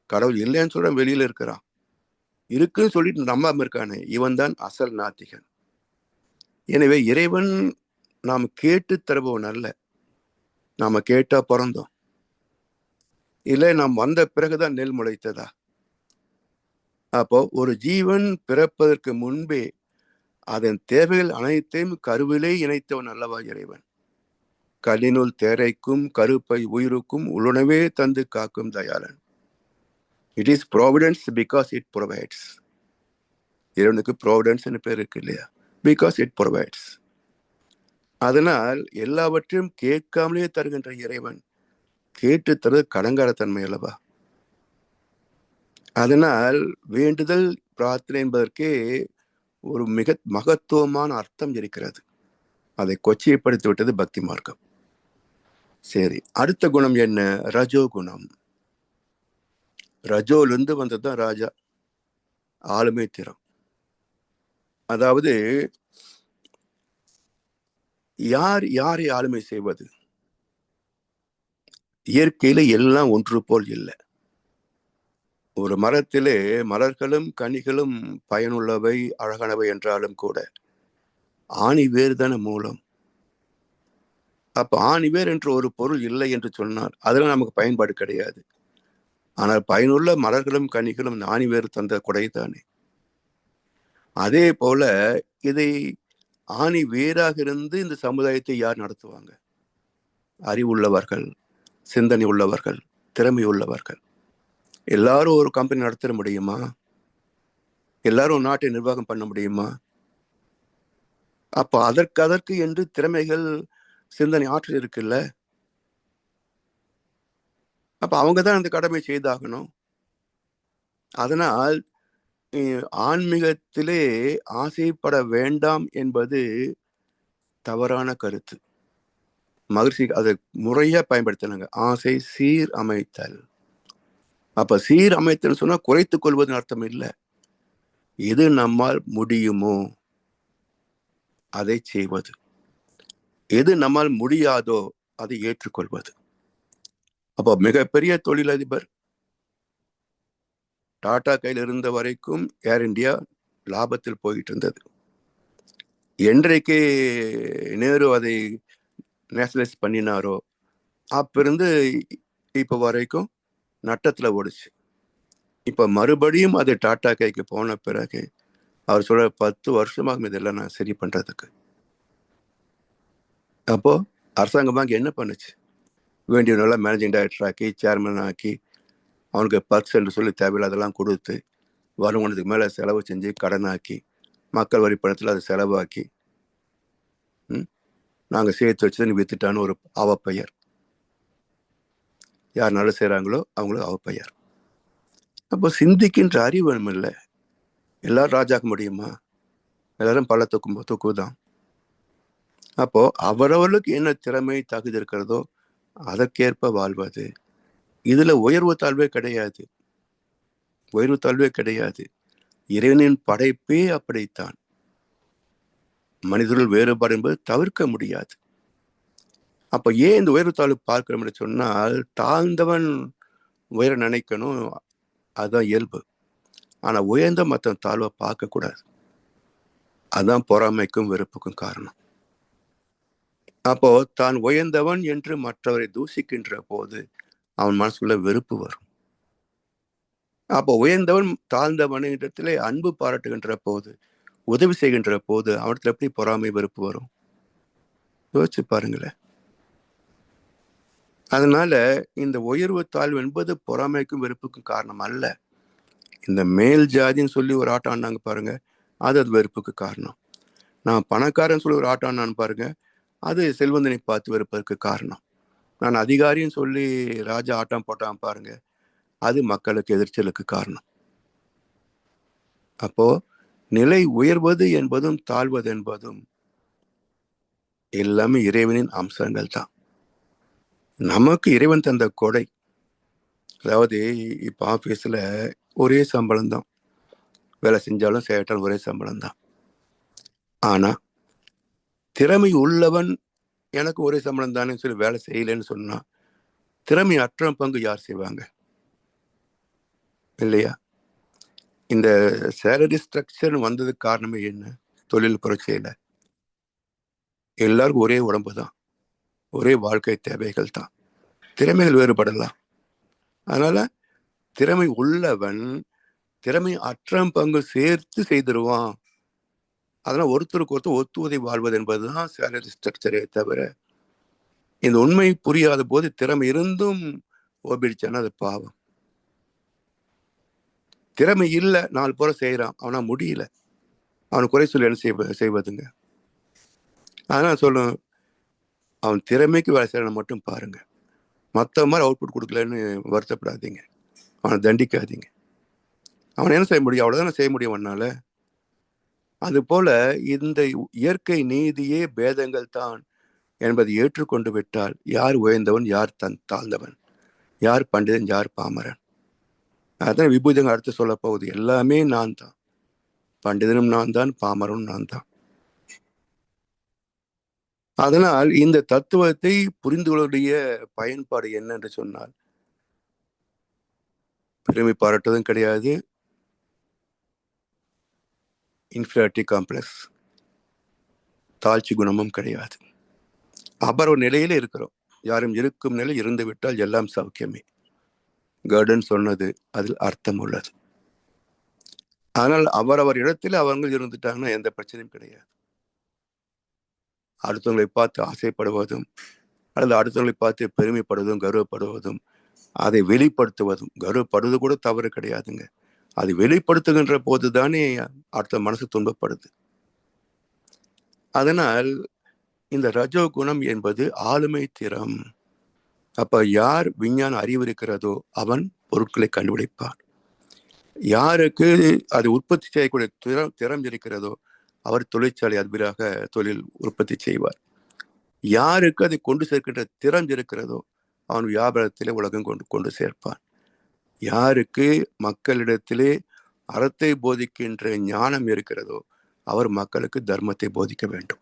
கடவுள் இல்லைன்னு சொல்ற வெளியில இருக்கிறான், இருக்குன்னு சொல்லிட்டு நம்பாம இருக்கானே இவன் தான் அசல் நாத்திகன். எனவே இறைவன் நாம் கேட்டு தருபவன் அல்ல. நாம கேட்டா பிறந்தோம், இல்லை நாம் வந்த பிறகுதான் நெல் முளைத்ததா? அப்போ ஒரு ஜீவன் பிறப்பதற்கு முன்பே அதன் தேவைகள் அனைத்தையும் கருவிலே இணைத்தவன் அல்லவா இறைவன். கல்லினுள் தேரைக்கும் கருப்பை உயிருக்கும் உளுணவே தந்து காக்கும் Dayalan. It is providence because it provides. இறைவனுக்கு ப்ராவிடன்ஸ் பேர் இருக்கு இல்லையா? Because it provides. அதனால் எல்லாவற்றையும் கேட்காமலே தருகின்ற இறைவன் கேட்டு தருவது கடங்காரத்தன்மை அல்லவா? அதனால் வேண்டுதல் பிரார்த்தனை என்பதற்கே ஒரு மிக மகத்துவமான அர்த்தம் இருக்கிறது. அதை கொச்சைப்படுத்தி விட்டது பக்தி மார்க்கம். சரி, அடுத்த குணம் என்ன? ரஜோ குணம். ரஜோலிருந்து வந்ததுதான் ராஜா, ஆளுமை திறம். அதாவது யார் யாரை ஆளுமை செய்வது? இயற்கையில எல்லாம் ஒன்று போல் இல்லை. ஒரு மரத்திலே மலர்களும் கனிகளும் பயனுள்ளவை அழகானவை என்றாலும் கூட ஆணி வேறு தானே மூலம். அப்ப ஆணி வேர் என்று ஒரு பொருள் இல்லை என்று சொன்னால் அதுல நமக்கு பயன்பாடு கிடையாது. ஆனால் பயனுள்ள மலர்களும் கனிகளும் ஆணி வேறு தந்த கொடைதானே. அதே போல இதை ஆணி வேறாக இருந்து இந்த சமுதாயத்தை யார் நடத்துவாங்க? அறிவுள்ளவர்கள், சிந்தனை உள்ளவர்கள், திறமை உள்ளவர்கள். எல்லாரும் ஒரு கம்பெனி நடத்த முடியுமா? எல்லாரும் நாட்டை நிர்வாகம் பண்ண முடியுமா? அப்ப அதற்கு என்று திறமைகள், சிந்தனை, ஆற்றல் இருக்குல்ல. அப்ப அவங்கதான் அந்த கடமை செய்தாகணும். அதனால் ஆன்மீகத்திலே ஆசைப்பட வேண்டாம் என்பது தவறான கருத்து. மகிழ்ச்சி அதை முறையா பயன்படுத்தினாங்க. ஆசை சீர் அமைத்தல். அப்ப சீர் அமைத்தல் சொன்னா குறைத்துக் கொள்வதன் அர்த்தம் இல்லை. எது நம்மால் முடியுமோ அதை செய்வது, எது நம்மால் முடியாதோ அதை ஏற்றுக்கொள்வது. அப்போ மிகப்பெரிய தொழிலதிபர் டாடா கையில் இருந்த வரைக்கும் ஏர் இந்தியா லாபத்தில் போயிட்டு இருந்தது. என்றைக்கு நேரு அதை நேஷனலைஸ் பண்ணினாரோ அப்பிருந்து இப்ப வரைக்கும் நட்டத்துல ஓடுச்சு. இப்ப மறுபடியும் அது டாடா கைக்கு போன பிறகு அவர் சொல்ற 10 வருஷமாக இதெல்லாம் நான் சரி பண்றதுக்கு. அப்போ அரசாங்க பேங்க் என்ன பண்ணுச்சு? வேண்டியவனெல்லாம் மேனேஜிங் டைரக்டர் ஆக்கி, சேர்மன் ஆக்கி, அவனுக்கு பர்ஸ் என்று சொல்லி தேவையில்லாதெல்லாம் கொடுத்து, வருமானத்துக்கு மேலே செலவு செஞ்சு கடனாக்கி, மக்கள் வரி பணத்தில் அதை செலவாக்கி, நாங்கள் சேர்த்து வச்சு நீ வித்துட்டான்னு ஒரு அவப்பெயர். யார் நல்லா செய்கிறாங்களோ அவங்களுக்கு அவப்பெயர். அப்போ சிந்திக்கின்ற அறிவு இல்லை. எல்லாரும் ராஜாக்க முடியுமா? எல்லாரும் பல தூக்குதான். அப்போ அவரவர்களுக்கு என்ன திறமை தகுதி இருக்கிறதோ அதற்கேற்ப வாழ்வது. இதுல உயர்வு தாழ்வே கிடையாது, உயர்வு தாழ்வே கிடையாது. இறைவனின் படைப்பே அப்படித்தான். மனிதர்கள் வேறுபாடு என்பது தவிர்க்க முடியாது. அப்ப ஏன் இந்த உயர்வு தாழ்வு பார்க்கிறோம் என்று சொன்னால், தாழ்ந்தவன் உயர நினைக்கணும், அதுதான் இயல்பு. ஆனா உயர்ந்த மற்ற தாழ்வை பார்க்க கூடாது. அதுதான் பொறாமைக்கும் வெறுப்புக்கும் காரணம். அப்போ தான் உயர்ந்தவன் என்று மற்றவரை தூசிக்கின்ற போது அவன் மனசுக்குள்ள வெறுப்பு வரும். அப்போ உயர்ந்தவன் தாழ்ந்தவனிடத்திலே அன்பு பாராட்டுகின்ற போது, உதவி செய்கின்ற போது அவனத்துல எப்படி பொறாமை வெறுப்பு வரும்? யோசிச்சு பாருங்களேன். அதனால இந்த உயர்வு தாழ்வு என்பது பொறாமைக்கும் வெறுப்புக்கும் காரணம் அல்ல. இந்த மேல் ஜாதின்னு சொல்லி ஒரு ஆட்டம் ஆடினாங்க பாருங்க, அது வெறுப்புக்கு காரணம். நான் பணக்காரன் சொல்லி ஒரு ஆட்டம் ஆடினான்னு பாருங்க, அது செல்வந்தனை பார்த்து வெறுப்பதற்கு காரணம். நான் அதிகாரின்னு சொல்லி ராஜா ஆட்டம் போட்டான் பாருங்க, அது மக்களுக்கு எதிர்ச்சலுக்கு காரணம். அப்போ நிலை உயர்வது என்பதும் தாழ்வது என்பதும் எல்லாமே இறைவனின் அம்சங்கள் தான். நமக்கு இறைவன் தந்த கொடை. அதாவது இப்ப ஆபீஸ்ல ஒரே சம்பளம் தான், வேலை செஞ்சாலும் செய்யட்டாலும் ஒரே சம்பளம் தான். ஆனா திறமை உள்ளவன் எனக்கு ஒரே சம்பளம் தானே சொல்லி வேலை செய்யலன்னு சொன்னா திறமை அற்ற பங்கு யார் செய்வாங்க இல்லையா? இந்த சேலரி ஸ்ட்ரக்சர் வந்ததுக்கு காரணமே என்ன? தொழில் புரட்சியில எல்லாருக்கும் ஒரே உடம்பு தான், ஒரே வாழ்க்கை தேவைகள் தான், திறமைகள் வேறுபடலாம். அதனால திறமை உள்ளவன் திறமை அற்ற பங்கு சேர்த்து செய்திருவான். அதனால ஒருத்தருக்கு ஒருத்தர் ஒத்துவதை வாழ்வது என்பதுதான் சேலரி ஸ்ட்ரக்சரே தவிர, இந்த உண்மை புரியாத போது திறமை இருந்தும் ஓபிடிச்சானா அது பாவம். திறமை இல்லை, 4 பேரை செய்யறான், அவனா முடியல, அவனை குறை சொல்லி என்ன செய்வதுங்க? அதனால சொல்லும், அவன் திறமைக்கு வேலை செய்யறன மட்டும் பாருங்க, மற்ற மாதிரி அவுட்புட் கொடுக்கலன்னு வருத்தப்படாதீங்க, அவனை தண்டிக்காதீங்க. அவன் என்ன செய்ய முடியும்? அவ்வளவுதானே செய்ய முடியும் அவனால. அது போல இந்த இயற்கை நீதியே பேதங்கள் தான் என்பதை ஏற்றுக்கொண்டு விட்டால் யார் உயர்ந்தவன், யார் தாழ்ந்தவன், யார் பண்டிதன், யார் பாமரன்? அதான் விபூதிங்க அடுத்து சொல்ல போகுது. எல்லாமே நான் தான், பண்டிதனும் நான் தான், பாமரனும் நான் தான். அதனால் இந்த தத்துவத்தை புரிந்து கொள்ளுடைய பயன்பாடு என்ன என்று சொன்னால், பெருமை பாராட்டுவதும் கிடையாது, இன்ஃபீரியாரிட்டி காம்ப்ளெக்ஸ் தாழ்ச்சி குணமும் கிடையாது. அபர நிலையில இருக்கிறோம். யாரும் இருக்கும் நிலை இருந்து விட்டால் எல்லாம் சௌக்கியமே. கர்டன் சொன்னது அதில் அர்த்தம் உள்ளது. ஆனால் அவரவர் இடத்துல அவங்க இருந்துட்டாங்கன்னா எந்த பிரச்சனையும் கிடையாது. அடுத்தவங்களை பார்த்து ஆசைப்படுவதும் அல்லது அடுத்தவங்களை பார்த்து பெருமைப்படுவதும் கர்வப்படுவதும் அதை வெளிப்படுத்துவதும், கர்வப்படுவது கூட தவறு கிடையாதுங்க, அதை வெளிப்படுத்துகின்ற போதுதானே அடுத்த மனசு துன்பப்படுது. அதனால் இந்த ரஜோ குணம் என்பது ஆளுமை திறம். அப்ப யார் விஞ்ஞான அறிவு இருக்கிறதோ அவன் பொருட்களை கண்டுபிடிப்பார். யாருக்கு அது உற்பத்தி செய்யக்கூடிய திறம் இருக்கிறதோ அவர் தொழிற்சாலை அதிபராக தொழில் உற்பத்தி செய்வார். யாருக்கு அதை கொண்டு சேர்க்கின்ற திறம் இருக்கிறதோ அவன் வியாபாரத்திலே உலகம் கொண்டு சேர்ப்பான். யாருக்கு மக்களிடத்திலே அறத்தை போதிக்கின்ற ஞானம் இருக்கிறதோ அவர் மக்களுக்கு தர்மத்தை போதிக்க வேண்டும்.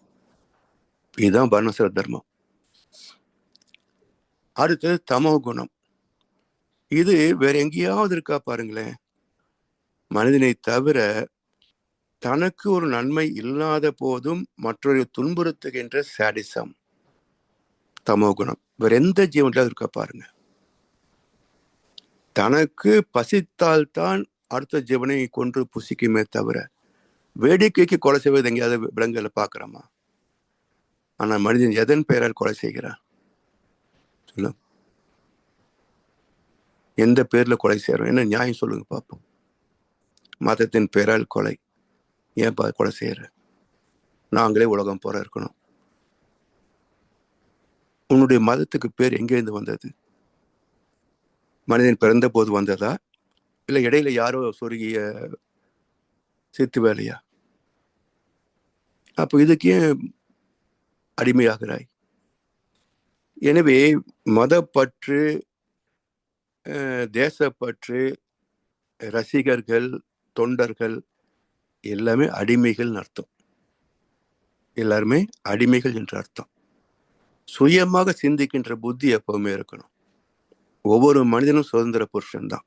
இதுதான் வர்ணாசிர தர்மம். அடுத்தது தமோ குணம். இது வேற எங்கேயாவது இருக்கா பாருங்களேன். மனிதனை தவிர தனக்கு ஒரு நன்மை இல்லாத போதும் மற்றொரு துன்புறுத்துகின்ற சாடிசம், தமோ குணம் வேற எந்த ஜீவன்ல இருக்கா பாருங்க. தனக்கு பசித்தால்தான் அடுத்த ஜீவனை கொன்று புசிக்குமே தவிர வேடிக்கைக்கு கொலை செய்வது எங்கேயாவது விலங்குகளை பார்க்கிறோமா? ஆனா மனிதன் எதன் பெயரால் கொலை செய்கிறான்? சொல்ல, எந்த பேர்ல கொலை செய்யறோம்? என்ன நியாயம் சொல்லுங்க பார்ப்போம். மதத்தின் பெயரால் கொலை, ஏன் கொலை செய்யற? நாங்களே உலகம் போற இருக்கணும். உன்னுடைய மதத்துக்கு பேர் எங்கேருந்து வந்தது? மனிதன் பிறந்த போது வந்ததா, இல்ல இடையில யாரோ சொருகிய சித்து வேலையா? அப்போ இதுக்கு ஏன் அடிமையாகிறாய்? எனவே மதப்பற்று, தேசப்பற்று, ரசிகர்கள், தொண்டர்கள் எல்லாமே அடிமைகள் அர்த்தம். எல்லாருமே அடிமைகள் என்று அர்த்தம். சுயமாக சிந்திக்கின்ற புத்தி எப்பவுமே இருக்கணும். ஒவ்வொரு மனிதனும் சுதந்திர புருஷன் தான்,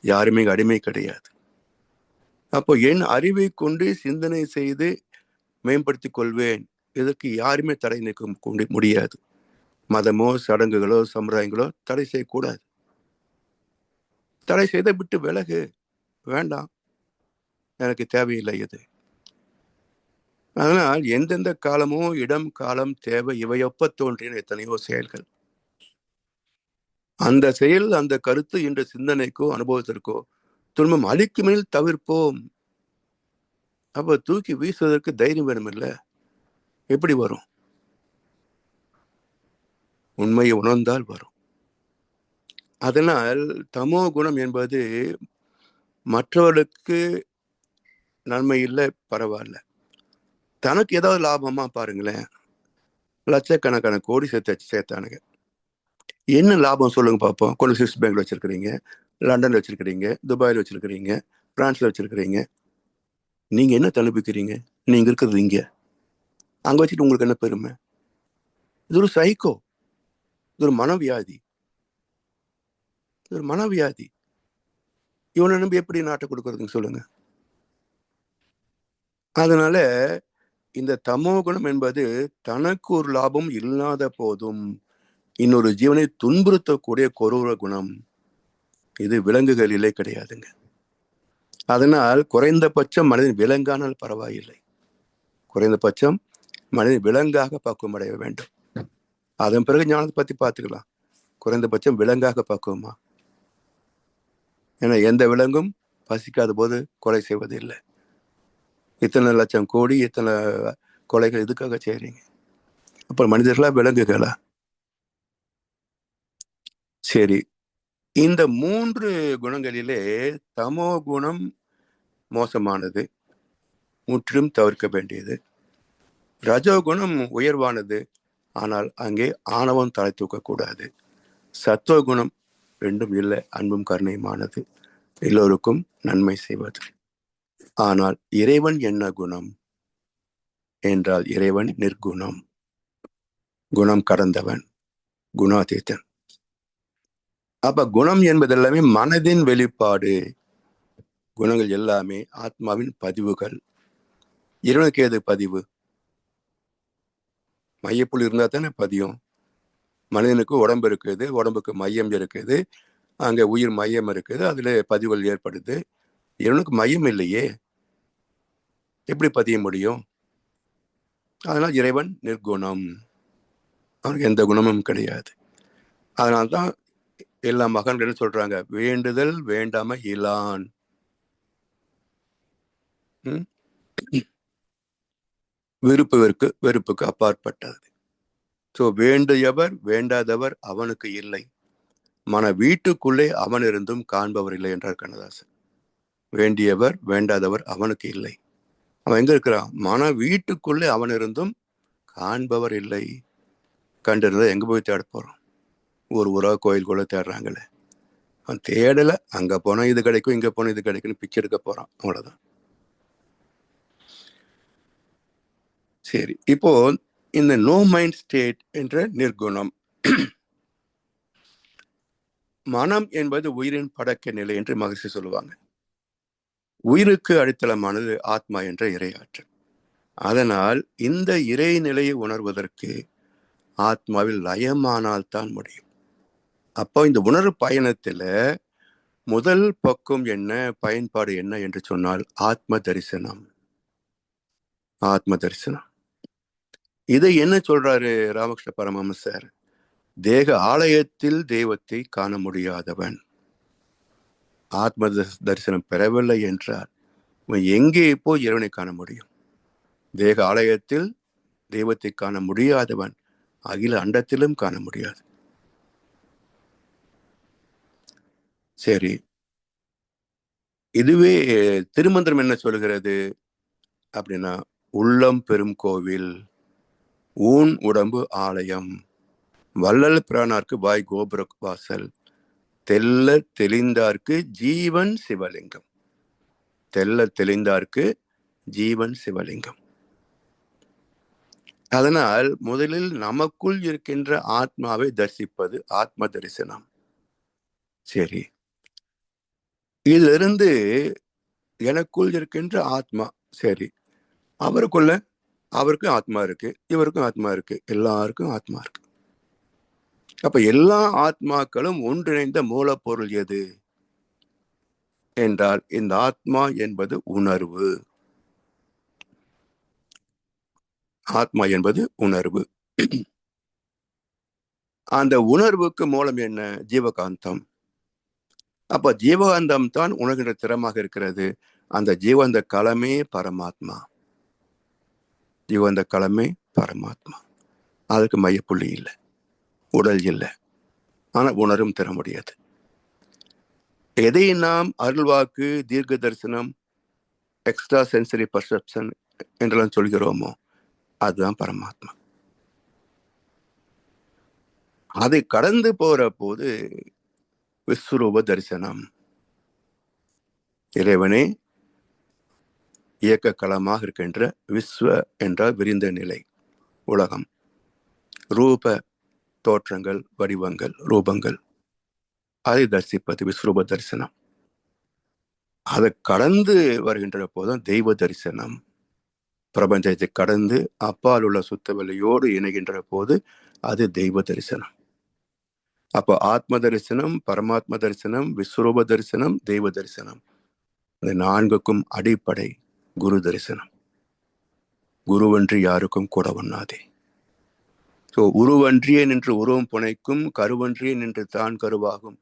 யாருமே அடிமை கிடையாது. அப்போ என் அறிவை கொண்டு சிந்தனை செய்து மேம்படுத்திக் கொள்வேன், இதற்கு யாருமே தடை நீக்க முடியாது. மதமோ சடங்குகளோ சம்பிரதாயங்களோ தடை செய்யக்கூடாது. தடை செய்த விட்டு விலகு, வேண்டாம், எனக்கு தேவையில்லை இது. அதனால் எந்தெந்த காலமோ இடம் காலம் தேவை இவையொப்ப தோன்றின எத்தனையோ செயல்கள், அந்த செயல் அந்த கருத்து என்ற சிந்தனைக்கோ அனுபவத்திற்கோ துன்பம் அளிக்குமெனில் தவிர்ப்போம். அப்ப தூக்கி வீசுவதற்கு தைரியம் வேணும் இல்ல? எப்படி வரும்? உண்மையை உணர்ந்தால் வரும். அதனால் தமோ குணம் என்பது மற்றவர்களுக்கு நன்மை இல்லை, பரவாயில்ல. தனக்கு ஏதாவது லாபமா பாருங்களேன். லட்சக்கணக்கான கோடி சேர்த்தானுங்க. என்ன லாபம் சொல்லுங்க பார்ப்போம். கொண்டு ஸ்விஸ் பேங்க்ல வச்சிருக்கிறீங்க, லண்டன்ல வச்சிருக்கிறீங்க, துபாயில் வச்சிருக்கிறீங்க, பிரான்ஸ்ல வச்சிருக்கிறீங்க. நீங்க என்ன தனுப்பிக்கிறீங்க? நீங்க இருக்கிறது இங்க, அங்க வச்சுட்டு உங்களுக்கு என்ன பெருமை? இது ஒரு சைக்கோ, இது ஒரு மனவியாதி, இது ஒரு மனவியாதி. இவனை நம்பி எப்படி நாட்டை கொடுக்கறதுன்னு சொல்லுங்க. அதனால இந்த தமோ குணம் என்பது தனக்கு ஒரு லாபம் இல்லாத போதும் இன்னொரு ஜீவனை துன்புறுத்தக்கூடிய கொரூர குணம். இது விலங்குகளிலே கிடையாதுங்க. அதனால் குறைந்தபட்சம் மனிதன் விலங்கானால் பரவாயில்லை, குறைந்தபட்சம் மனிதன் விலங்காக பக்குவம் அடைய வேண்டும். அதன் பிறகு ஞானத்தை பத்தி பார்த்துக்கலாம். குறைந்தபட்சம் விலங்காக பக்குவமா? ஏன்னா எந்த விலங்கும் பசிக்காத போது கொலை செய்வது இல்லை. இத்தனை லட்சம் கோடி இத்தனை கொலைகள் இதுக்காக செய்றீங்க. அப்ப மனிதர்களா விலங்குகளா? சரி, இந்த 3 குணங்களிலே தமோ குணம் மோசமானது, முற்றிலும் தவிர்க்க வேண்டியது. ரஜோகுணம் உயர்வானது, ஆனால் அங்கே ஆணவம் தலை தூக்கக்கூடாது. சத்துவகுணம் ரெண்டும் இல்லை, அன்பும் கருணையுமானது, எல்லோருக்கும் நன்மை செய்வது. ஆனால் இறைவன் என்ன குணம் என்றால் இறைவன் நிர்குணம், குணம் கடந்தவன், குணாதீதன். அப்ப குணம் என்பது எல்லாமே மனதின் வெளிப்பாடு. குணங்கள் எல்லாமே ஆத்மாவின் பதிவுகள். இறைவனுக்கு ஏது பதிவு? மையப்புள்ளி இருந்தா தானே பதியும். மனிதனுக்கு உடம்பு இருக்குது, உடம்புக்கு மையம் இருக்குது, அங்க உயிர் மையம் இருக்குது, அதுல பதிவுகள் ஏற்படுது. இறைவனுக்கு மையம் இல்லையே, எப்படி பதிய முடியும்? அதனால் இறைவன் நிர்குணம், அவனுக்கு எந்த குணமும் கிடையாது. அதனால்தான் எல்லா மகன்கள் என்ன சொல்றாங்க? வேண்டுதல் வேண்டாம இலான். விருப்பு வெறுப்புக்கு அப்பாற்பட்டது. ஸோ வேண்டியவர் வேண்டாதவர் அவனுக்கு இல்லை, மன வீட்டுக்குள்ளே அவன் இருந்தும் காண்பவர் இல்லை என்றார் கண்ணதாசன். வேண்டியவர் வேண்டாதவர் அவனுக்கு இல்லை, அவன் எங்க இருக்கிறான்? மன வீட்டுக்குள்ளே அவன் இருந்தும் காண்பவர் இல்லை. கண்டிருந்தா எங்க போய் தேட போறோம்? ஒரு ஊரா கோயிலுக்குள்ள தேடுறாங்களே, அவன் தேடல. அங்க போனா இது கிடைக்கும், இங்க போனா இது கிடைக்கும்னு பிச்சை எடுக்க போறான், அவ்வளவுதான். சரி, இப்போ இந்த நோ மைண்ட் ஸ்டேட் என்ற நிர்குணம், மனம் என்பது உயிரின் படக்க நிலை என்று மகிழ்ச்சி சொல்லுவாங்க. உயிருக்கு அடித்தளமானது ஆத்மா என்ற இறையாற்றல். அதனால் இந்த இறை நிலையை உணர்வதற்கு ஆத்மாவில் லயமானால் தான் முடியும். அப்போ இந்த உணர்வு பயணத்துல முதல் பக்கம் என்ன, பயன்பாடு என்ன என்று சொன்னால் ஆத்ம தரிசனம். ஆத்ம தரிசனம் இதை என்ன சொல்றாரு ராமகிருஷ்ண பரமஹம்சர்? தேக ஆலயத்தில் தெய்வத்தை காண முடியாதவன் ஆத்ம தரிசனம் பெறவில்லை என்றால் எங்கே போய் இறைவனை காண முடியும்? தேக ஆலயத்தில் தெய்வத்தை காண முடியாதவன் அகில அண்டத்திலும் காண முடியாது. சரி, இதுவே திருமந்திரம் என்ன சொல்கிறது அப்படின்னா, உள்ளம் பெரும் கோவில், ஊன் உடம்பு ஆலயம், வள்ளல் பிரானார்க்கு வாய் கோபுர வாசல், தெல்ல தெளிந்தார்க்கு ஜீவன் சிவலிங்கம். தெல்ல தெளிந்தார்க்கு ஜீவன் சிவலிங்கம். அதனால் முதலில் நமக்குள் இருக்கின்ற ஆத்மாவை தரிசிப்பது ஆத்ம தரிசனம். சரி, இதிலிருந்து எனக்குள் இருக்கின்ற ஆத்மா, சரி, அவருக்கும் ஆத்மா இருக்கு, இவருக்கும் ஆத்மா இருக்கு, எல்லாருக்கும் ஆத்மா இருக்கு. அப்ப எல்லா ஆத்மாக்களும் ஒன்றிணைந்த மூலப்பொருள் எது என்றால் இந்த ஆத்மா என்பது உணர்வு. ஆத்மா என்பது உணர்வு. அந்த உணர்வுக்கு மூலம் என்ன? ஜீவகாந்தம். அப்ப ஜீவகாந்தம் தான் உணர்கின்ற திறமாக இருக்கிறது. அந்த ஜீவந்த களமே பரமாத்மா. ஜீவந்த களமே பரமாத்மா. அதுக்கு மையப்புள்ளி இல்லை, உடல் இல்லை, ஆனா உணரும் தர முடியாது. எதை நாம் அருள்வாக்கு, தீர்க்க தரிசனம் எக்ஸ்ட்ரா சென்சரி பர்செப்ஷன் என்றெல்லாம் சொல்கிறோமோ அதுதான் பரமாத்மா. அதை கடந்து போற போது விஸ்வரூப தரிசனம், இறைவனே இயக்க களமாக இருக்கின்ற விஸ்வ என்றால் விரிந்த நிலை, உலகம், ரூப தோற்றங்கள், வடிவங்கள், ரூபங்கள், அதை தரிசிப்பது விஸ்வரூப தரிசனம். அதை கடந்து வருகின்ற போதும் தெய்வ தரிசனம், பிரபஞ்சத்தை கடந்து அப்பால் உள்ள சுத்தவெளியோடு இணைகின்ற போது அது தெய்வ தரிசனம். அப்போ ஆத்ம தரிசனம், பரமாத்ம தரிசனம், விஸ்வரூப தரிசனம், தெய்வ தரிசனம், இந்த நான்குக்கும் அடிப்படை குரு தரிசனம். குருவன்றி யாருக்கும் கூட ஒண்ணாதே. ஸோ உருவன்றியே நின்று உருவம் புனைக்கும், கருவன்றியே நின்று தான் கருவாகும்,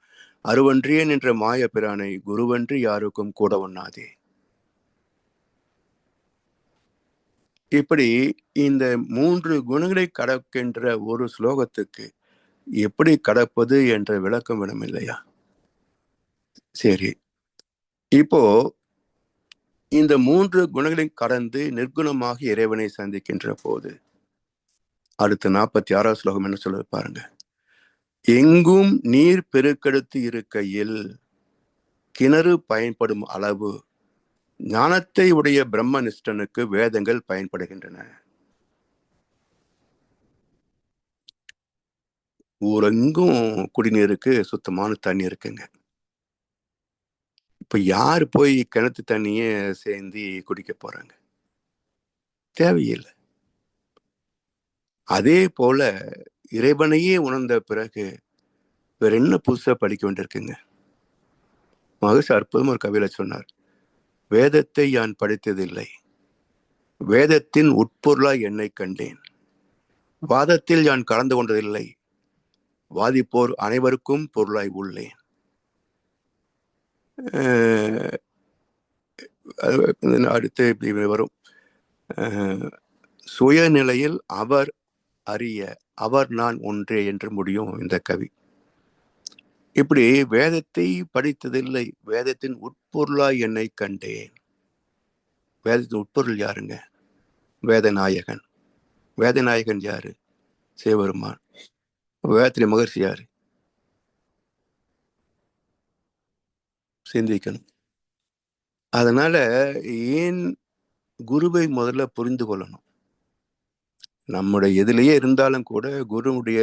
அருவன்றியே நின்ற மாய பிரானை குருவன்றி யாருக்கும் கூட ஒண்ணாதே. இப்படி இந்த 3 குணங்களை கடக்கின்ற ஒரு ஸ்லோகத்துக்கு எப்படி கடப்பது என்ற விளக்கம் வேணும் இல்லையா? சரி, இப்போ இந்த 3 குணங்களை கடந்து நிர்குணமாக இறைவனை சந்திக்கின்ற போது அடுத்து 46வது ஸ்லோகம் என்ன சொல்ல பாருங்க. எங்கும் நீர் பெருக்கெடுத்து இருக்கையில் கிணறு பயன்படும் அளவு ஞானத்தை உடைய பிரம்மனிஷ்டனுக்கு வேதங்கள் பயன்படுகின்றன. ஊரெங்கும் குடிநீருக்கு சுத்தமான தண்ணி இருக்குங்க. இப்ப யாரு போய் கிணத்து தண்ணிய சேர்ந்து குடிக்க போறாங்க? தேவையில்லை. அதே போல இறைவனையே உணர்ந்த பிறகு வேற என்ன புதுசா படிக்க வேண்டியிருக்குங்க? மகர்ஷி அற்புதம் ஒரு கவியில சொன்னார், வேதத்தை யான் படித்ததில்லை, வேதத்தின் உட்பொருளாய் என்னை கண்டேன், வாதத்தில் யான் கலந்து கொண்டதில்லை, வாதிப்போர் அனைவருக்கும் பொருளாய் உள்ளேன். அடுத்து இப்படி வரும், சுயநிலையில் அவர் அறிய அவர் நான் ஒன்றே என்று முடியும் இந்த கவி. இப்படி வேதத்தை படித்ததில்லை, வேதத்தின் உட்பொருளாய் என்னை கண்டேன். வேதத்தின் உட்பொருள் யாருங்க? வேதநாயகன். வேதநாயகன் யாரு? சிவபெருமான். வேதத்தின் மகர்ஷி யாரு? சிந்திக்கணும். அதனால ஏன் குருவை முதல்ல புரிந்து கொள்ளணும். நம்முடைய எதிலேயே இருந்தாலும் கூட குருவுடைய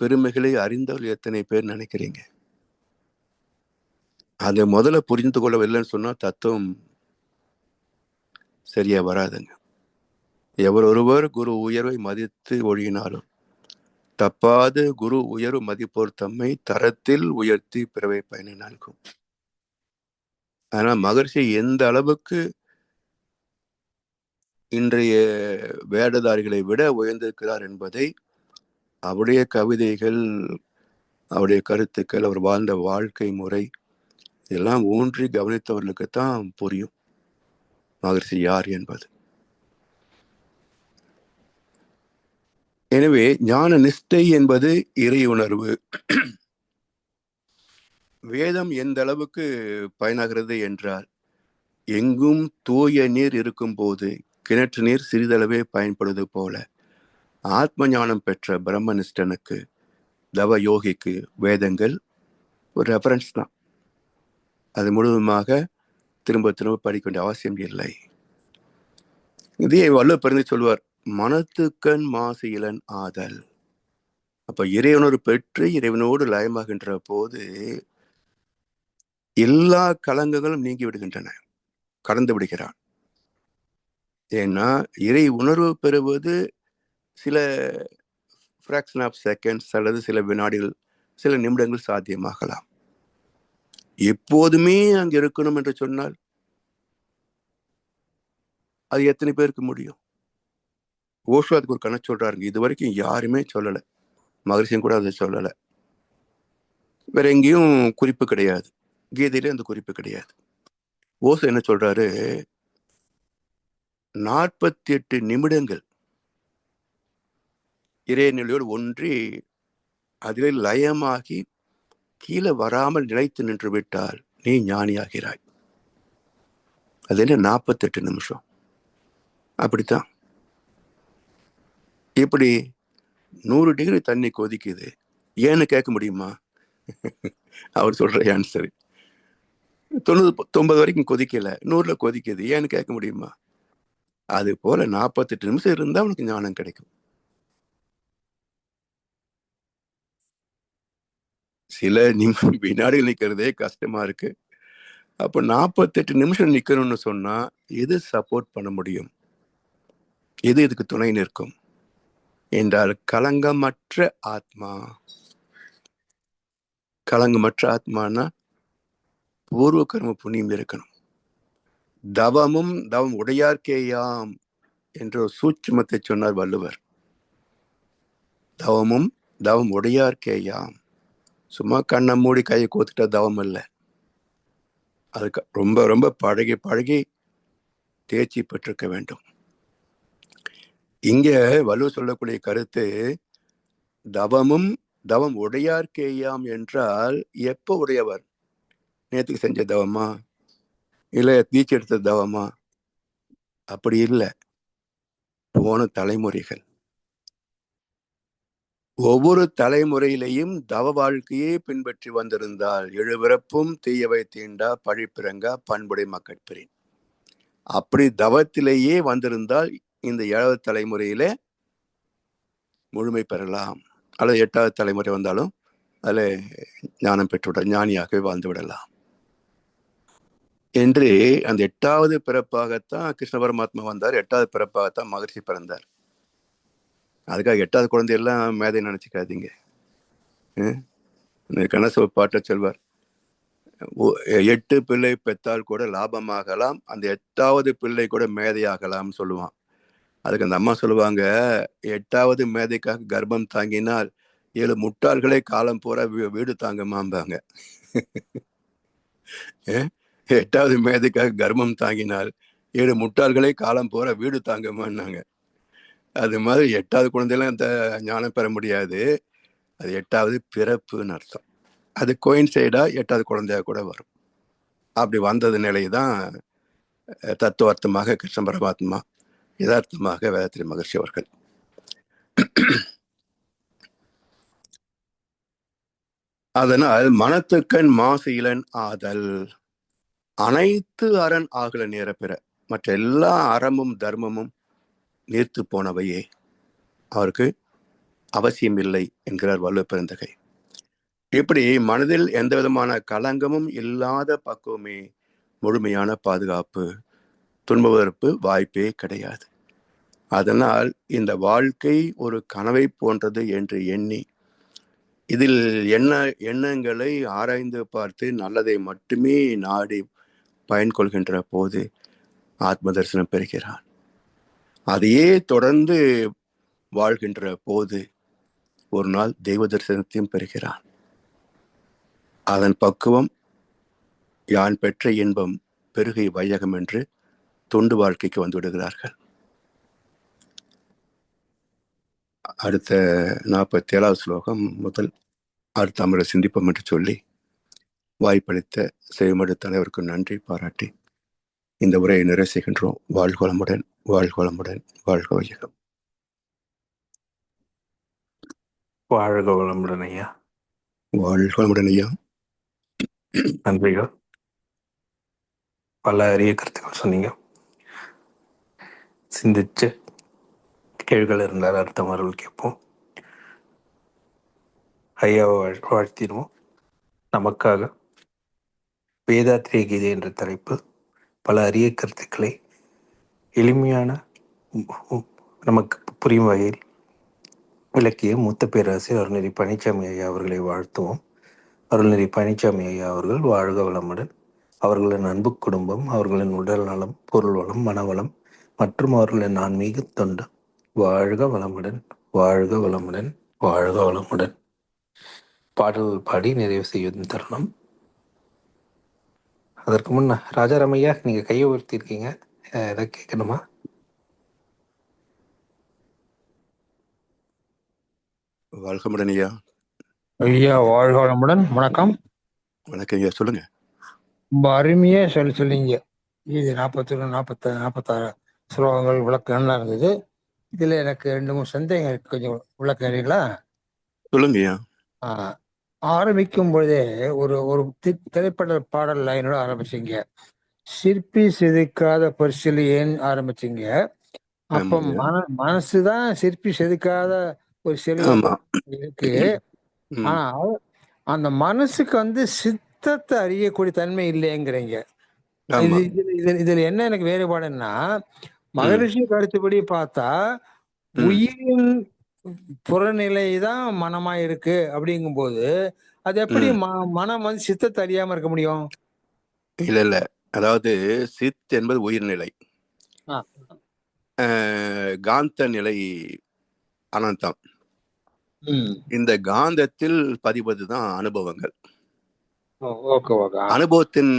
பெருமைகளை அறிந்தவர்கள் எத்தனை பேர் நினைக்கிறீங்க? அதை முதல்ல புரிந்து கொள்ளவில்லைன்னு சொன்னா தத்துவம் சரியா வராதுங்க. எவர் ஒருவர் குரு உயர்வை மதித்து ஒழியினாலும் தப்பாது குரு உயர்வு மதிப்போர் தம்மை தரத்தில் உயர்த்தி பிறவை பயனை நல்கும். ஆனா மகர்ஷி எந்த அளவுக்கு இன்றைய வேடதாரிகளை விட உயர்ந்திருக்கிறார் என்பதை அவருடைய கவிதைகள், அவருடைய கருத்துக்கள், அவர் வாழ்ந்த வாழ்க்கை முறை இதெல்லாம் ஊன்றி கவனித்தவர்களுக்குத்தான் புரியும் மகர்ஷி யார் என்பது. எனவே ஞான நிஷ்டை என்பது இறை உணர்வு. வேதம் எந்த அளவுக்கு பயனாகிறது என்றால், எங்கும் தூய நீர் இருக்கும் போது கிணற்று நீர் சிறிதளவே பயன்படுவது போல ஆத்ம ஞானம் பெற்ற பிரம்மனிஷ்டனுக்கு, தவ யோகிக்கு வேதங்கள் ஒரு ரெஃபரன்ஸ் தான். அது முழுவதுமாக திரும்ப திரும்ப படிக்க வேண்டிய அவசியம் இல்லை. இதே வள்ளுவர் பெருந்தை சொல்வார், மனத்துக்கண் மாசு இளன் ஆதல். அப்ப இறைவனோடு பெற்று இறைவனோடு லயமாகின்ற போது எல்லா கலங்கங்களும் நீங்கி விடுகின்றன, கடந்து விடுகிறான். ஏன்னா இறை உணர்வு பெறுவது சில ஃப்ராக்ஷன் ஆஃப் செகண்ட்ஸ் அல்லது சில வினாடிகள், சில நிமிடங்கள் சாத்தியமாகலாம். எப்போதுமே அங்க இருக்கணும் என்று சொன்னால் அது எத்தனை பேருக்கு முடியும்? ஓஷோ அதுக்கு ஒரு கணக்கு சொல்றாருங்க. இது வரைக்கும் யாருமே சொல்லலை, மகரிஷியும் கூட அதை சொல்லலை. வேற எங்கேயும் குறிப்பு கிடையாது, கீதையில அந்த குறிப்பு கிடையாது. ஓஷோ என்ன சொல்றாரு, 48 நிமிடங்கள் இறைநிலையோடு ஒன்றி அதில் லயமாகி கீழே வராமல் நிலைத்து நின்று விட்டால் நீ ஞானியாகிறாய். அது என்ன 48 நிமிஷம்? அப்படித்தான். இப்படி 100 டிகிரி தண்ணி கொதிக்குது, ஏன்னு கேட்க முடியுமா? அவர் சொல்ற ஆன்சர் 90 வரைக்கும் கொதிக்கல, 100ல கொதிக்குது, ஏன்னு கேட்க முடியுமா? அது போல 48 நிமிஷம் இருந்தா உனக்கு ஞானம் கிடைக்கும். சில வினாடிகள் நிக்கிறதே கஷ்டமா இருக்கு. அப்ப 48 நிமிஷம் நிக்கணும்னு சொன்னா எது சப்போர்ட் பண்ண முடியும்? எது இதுக்கு துணை நிற்கும் என்றால் களங்கமற்ற ஆத்மா. களங்கமற்ற ஆத்மானா பூர்வ கர்ம புண்ணியம் இருக்கணும். தவமும் தவம் உடையார்க்கேயாம் என்ற சூட்சுமத்தை சொன்னார் வள்ளுவர். தவமும் தவம் உடையார்க்கேயாம். சும்மா கண்ணை மூடி கையை கோத்துட்டா தவம் இல்லை. அதுக்கு ரொம்ப ரொம்ப பழகி பழகி தேர்ச்சி பெற்றிருக்க வேண்டும். இங்க வள்ளுவர் சொல்லக்கூடிய கருத்து தவமும் தவம் உடையார்க்கேயாம் என்றால் எப்ப உடையவர்? நேற்றுக்கு செஞ்ச தவமா, இல்ல தீட்சி எடுத்த தவமா? அப்படி இல்லை. போன தலைமுறைகள், ஒவ்வொரு தலைமுறையிலையும் தவ வாழ்க்கையே பின்பற்றி வந்திருந்தால் எழுபிறப்பும் தீயவை தீண்டா பழிப்பிறங்கா பண்புடை மக்கட்பிரின். அப்படி தவத்திலேயே வந்திருந்தால் இந்த 7வது தலைமுறையில முழுமை பெறலாம். அல்லது 8வது தலைமுறை வந்தாலும் அதுல ஞானம் பெற்றுவிட ஞானியாக வாழ்ந்து விடலாம் என்று அந்த 8வது பிறப்பாகத்தான் கிருஷ்ண பரமாத்மா வந்தார். 8வது பிறப்பாகத்தான் மகர்ஷி பிறந்தார். அதுக்காக 8வது குழந்தையெல்லாம் மேதை நினைச்சுக்காதீங்க. கணேச பாட்ட சொல்வார், 8 பிள்ளை பெற்றால் கூட லாபமாகலாம், அந்த 8வது பிள்ளை கூட மேதையாகலாம் சொல்லுவான். அதுக்கு அந்த அம்மா சொல்லுவாங்க, 8வது மேதைக்காக கர்ப்பம் தாங்கினால் 7 முட்டாள்களே காலம் பூரா வீடு தாங்கமாம்பாங்க. 8வது மேதைக்காக கர்ப்பம் தாங்கினால் 7 முட்டாள்களே காலம் பூரா வீடு தாங்கமான்னாங்க. அது மாதிரி 8வது குழந்தையெல்லாம் அந்த ஞானம் பெற முடியாது. அது 8வது பிறப்புன்னு அர்த்தம். அது கோயின்சைடா 8வது குழந்தையா கூட வரும். அப்படி வந்தது நிலைதான் தத்துவார்த்தமாக கிருஷ்ண பரமாத்மா, யதார்த்தமாக வேதாத்திரி மகர்ஷி அவர்கள். அதனால் மனத்துக்கண் மாசு இளன் ஆதல், அனைத்து அரண் ஆகல நேர பெற, மற்ற எல்லா அறமும் தர்மமும் நீர்த்து போனவையே, அவருக்கு அவசியம் இல்லை என்கிறார் வள்ளுவ பெருந்தகை. இப்படி மனதில் எந்த விதமான களங்கமும் இல்லாத பக்குவமே முழுமையான பாதுகாப்பு. துன்பவதற்கு வாய்ப்பே கிடையாது. அதனால் இந்த வாழ்க்கை ஒரு கனவை போன்றது என்று எண்ணி இதில் எண்ணங்களை ஆராய்ந்து பார்த்து நல்லதை மட்டுமே நாடி பயன் கொள்கின்ற போது ஆத்ம தரிசனம் பெறுகிறான். அதையே தொடர்ந்து வாழ்கின்ற போது ஒரு நாள் தெய்வ தரிசனத்தையும் பெறுகிறான். அதன் பக்குவம் யான் பெற்ற இன்பம் பெருகை வையகம் என்று தொண்டு வாழ்க்கைக்கு வந்து விடுகிறார்கள். அடுத்த 47வது ஸ்லோகம் முதல் அடுத்த அமர சிந்திப்போம் என்று சொல்லி வாய்ப்பளித்த செய்மடு தலைவருக்கு நன்றி பாராட்டி இந்த உரையை நிறைவு செய்கின்றோம். வாழ்வளமுடன், வாழ்வளமுடன், வாழ்க வையகம். வாழ்க வளமுடன் ஐயா. வாழ்வளமுடன் ஐயா. நன்றிகள். பல அரிய கருத்துக்கள் சொன்னீங்க. சிந்திச்சு கேள்விகள் இருந்தால் அடுத்த மறுபடியும் கேட்போம். ஐயாவை வாழ்த்திடுவோம். நமக்காக வேதாத்திரிய கீதை என்ற தலைப்பு பல அரிய கருத்துக்களை எளிமையான நமக்கு புரியும் வகையில் விளக்கிய மூத்த பேராசிரியர் அருள்நெறி பழனிசாமி ஐயா அவர்களை வாழ்த்துவோம். அருள்நெறி பழனிசாமி ஐயா அவர்கள் வாழ்க வளமுடன், அவர்களின் அன்பு குடும்பம், அவர்களின் உடல் நலம், பொருள் வளம், மனவளம் மற்றும் அவர்களின் ஆன்மீக தொண்டு வாழ்க வளமுடன், வாழ்க வளமுடன், வாழ்க வளமுடன். பாடல்கள் பாடி நிறைவு செய்யும் தருணம். அதற்கு முன்ன ராஜாராமையா, நீங்க கையை உயர்த்திருக்கீங்க, எதை கேட்கணுமா? வாழ்கமுடன் ஐயா. ஐயா வாழ்க வளமுடன். வணக்கம். வணக்கம் ஐயா, சொல்லுங்க. ரொம்ப அருமையா சொல்லிங்க. இது 41, 46 ஸ்லோகங்கள் விளக்கம் நல்லா இருந்தது. இதுல எனக்கு 2-3 சந்தேகம் இருக்கு. கொஞ்சம் விளக்குறீங்களா? சொல்லுங்கய்யா. ஆரம்பிக்கும் பொழுதே ஒரு ஒரு திரைப்பட பாடல் லைனோட ஆரம்பிச்சீங்க. சிற்பி செதுக்காத பரிசில் ஏன் ஆரம்பிச்சீங்க. அப்ப ஆமாங்க. மனசுதான் சிற்பி செதுக்காத ஒரு சிலை ஆமா. இருக்கு. ம். ஆனால் அந்த மனசுக்கு வந்து சித்தத்தை அறியக்கூடிய தன்மை இல்லைங்கிறீங்க. ஆமா. இதுல என்ன எனக்கு வேறுபாடுன்னா, ம். மகரிஷி கருத்துப்படி பார்த்தா ம். உயிரின் புறநிலை தான் மனமா இருக்கு அப்படிங்கும்போது, அது எப்படி ம். மனம் வந்து சித்தத்தை அறியாம இருக்க முடியும்? இல்ல. அதாவது சித் என்பது உயிர்நிலை. ஆ. காந்த நிலை அனந்தம். ம். இந்த காந்தத்தில் பதிவதுதான் அனுபவங்கள். ஓகே. அனுபவத்தின்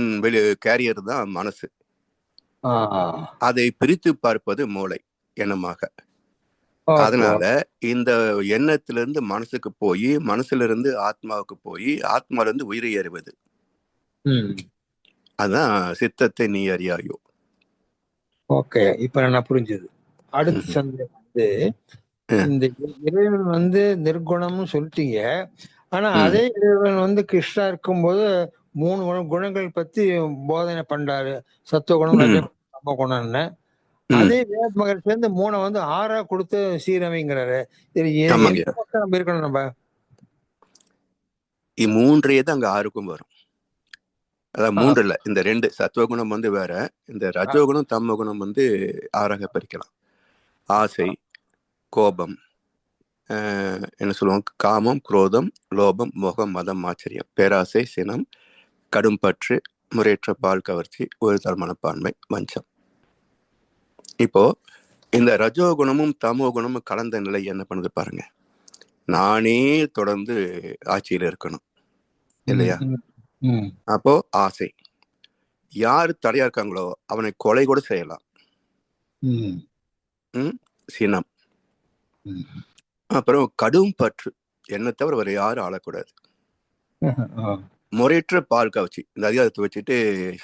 கேரியர் தான் மனசு. ஆ. அதை பிரித்து பார்ப்பது மூளை எண்ணமாக. ஓகே. அதனால இந்த எண்ணத்திலிருந்து மனசுக்கு போய், மனசுல இருந்து ஆத்மாவுக்கு போய், ஆத்மால இருந்து உயிரை அறிவது. ம். அதான் சித்தத்தை நீ அறியாயோ. ஓகே. இப்ப நான் புரிஞ்சது. அடுத்த சந்தேகம் வந்து, ம். இந்த இறைவன் வந்து நிர்குணம்னு சொல்லிட்டீங்க. ஆனா ம். அதே இறைவன் வந்து கிருஷ்ணா இருக்கும்போது 3 குணங்கள் பத்தி போதனை பண்றாரு. சத்துவகுணம், ம். ரஜகுணம், தமோகுணம்னு. ம். அதே வேத மகர்ஷி வந்து 3 வந்து 6ஆ கொடுத்து சீரமைங்கிறாரு. இது ஆமாங்க. எந்த பக்கம் நம்ம இருக்கணும் நம்ம? மூன்றையே தான் அங்க 6க்கும் வரும். அதான் ஆ. 3 இல்ல. இந்த 2 சத்துவகுணம் வந்து வேற. இந்த ரஜோகுணம், தமோகுணம் வந்து 6ஆக பிரிக்கலாம். ஆசை, கோபம், என்ன சொல்லுவாங்க, காமம், குரோதம், லோபம், மோகம், மதம், ஆச்சரியம், பேராசை, சினம், கடும் பற்று, முறையற்ற பால் கவர்ச்சி, ஒரு மனப்பான்மை, வஞ்சம். இப்போ இந்த ரஜோகுணமும் தமோகுணமும் கலந்த நிலை என்ன பண்ணுது பாருங்க. நானே தொடர்ந்து ஆட்சியில் இருக்கணும் இல்லையா? அப்போ ஆசை. யார் தடையா இருக்காங்களோ அவனை கொலை கூட செய்யலாம். சினம். அப்புறம் கடும் பற்று, என்னை தவிர வேற யாரும் ஆளக்கூடாது. முறையற்ற பால் கவர்ச்சி, இந்த அதிகாரத்தை வச்சுட்டு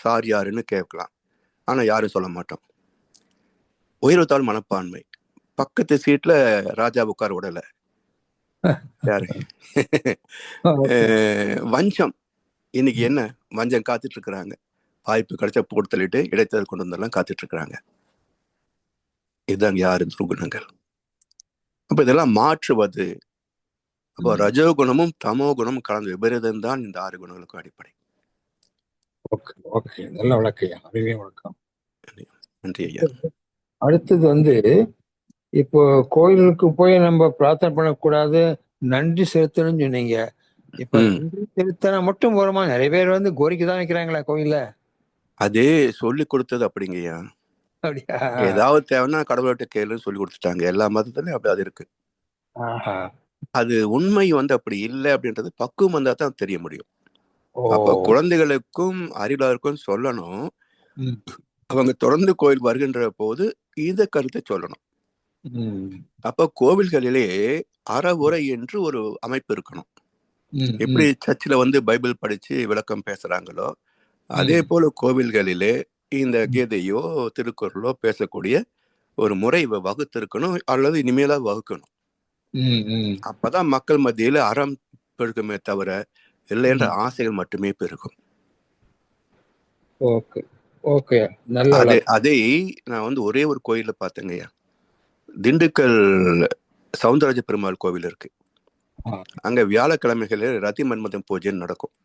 சார் யாருன்னு கேட்கலாம், ஆனா யாரும் சொல்ல மாட்டோம். உயர்வுத்தாழ் மனப்பான்மை, பக்கத்து சீட்ல ராஜா உட்கார விடல யாரு. வஞ்சம், இன்னைக்கு என்ன வஞ்சம் காத்துட்டு இருக்கிறாங்க. வாய்ப்பு கிடைச்சா போட்டு தள்ளிட்டு இடைத்தேர்தல் கொண்டு வந்தெல்லாம் காத்துட்டு இருக்கிறாங்க. இதுதான் யாரு துர்குணங்கள். அப்ப இதெல்லாம் மாற்றுவது. அப்போ ரஜோகுணமும் தமோ குணமும் கலந்து விபரீதம் தான் இந்த 6 குணங்களுக்கும் அடிப்படை. ஓகே. நல்ல விளக்கம். அறிவே வணக்கம். நன்றி ஐயா. அடுத்தது வந்து, இப்போ கோயிலுக்கு போய் நம்ம பிரார்த்தனை பண்ணக்கூடாது, நன்றி செலுத்தணும்னு சொன்னீங்க. இப்ப நன்றி செலுத்தினா மட்டும் போறோமா? நிறைய பேர் வந்து கோரிக்கை தான் வைக்கிறாங்களா கோயில்ல? அதே சொல்லி கொடுத்தது அப்படிங்கய்யா. அப்படியா? ஏதாவது தேவைன்னா கடவுள்கிட்ட கேளுன்னு சொல்லி கொடுத்துட்டாங்க. எல்லா மதத்துலயும் அப்படி அது இருக்கு. அது உண்மை வந்து அப்படி இல்லை அப்படின்றது பக்குவம் வந்தா தான் தெரிய முடியும். அப்ப குழந்தைகளுக்கும் அறிவாளருக்கும் சொல்லணும். அவங்க தொடர்ந்து கோயில் வருகின்ற போது இந்த கருத்தை சொல்லணும். அப்ப கோவில்களிலே அறவுரை என்று ஒரு அமைப்பு இருக்கணும். எப்படி சர்ச்சில் வந்து பைபிள் படிச்சு விளக்கம் பேசுறாங்களோ, அதே போல கோவில்களிலே இந்த கீதையோ திருக்குறளோ பேசக்கூடிய ஒரு முறை வகுத்திருக்கணும், அல்லது இனிமேலா வகுக்கணும். அப்பதான் மக்கள் மத்தியில அறம் பெருகுமே தவிர இல்லை என்ற ஆசைகள் மட்டுமே பெருகும். அதை நான் வந்து ஒரே ஒரு கோயில பார்த்தேங்கய்யா. திண்டுக்கல் சவுந்தரராஜ பெருமாள் கோவில் இருக்கு. அங்க வியாழக்கிழமைகளில் ரதி மன்மதன் பூஜை நடக்கும்.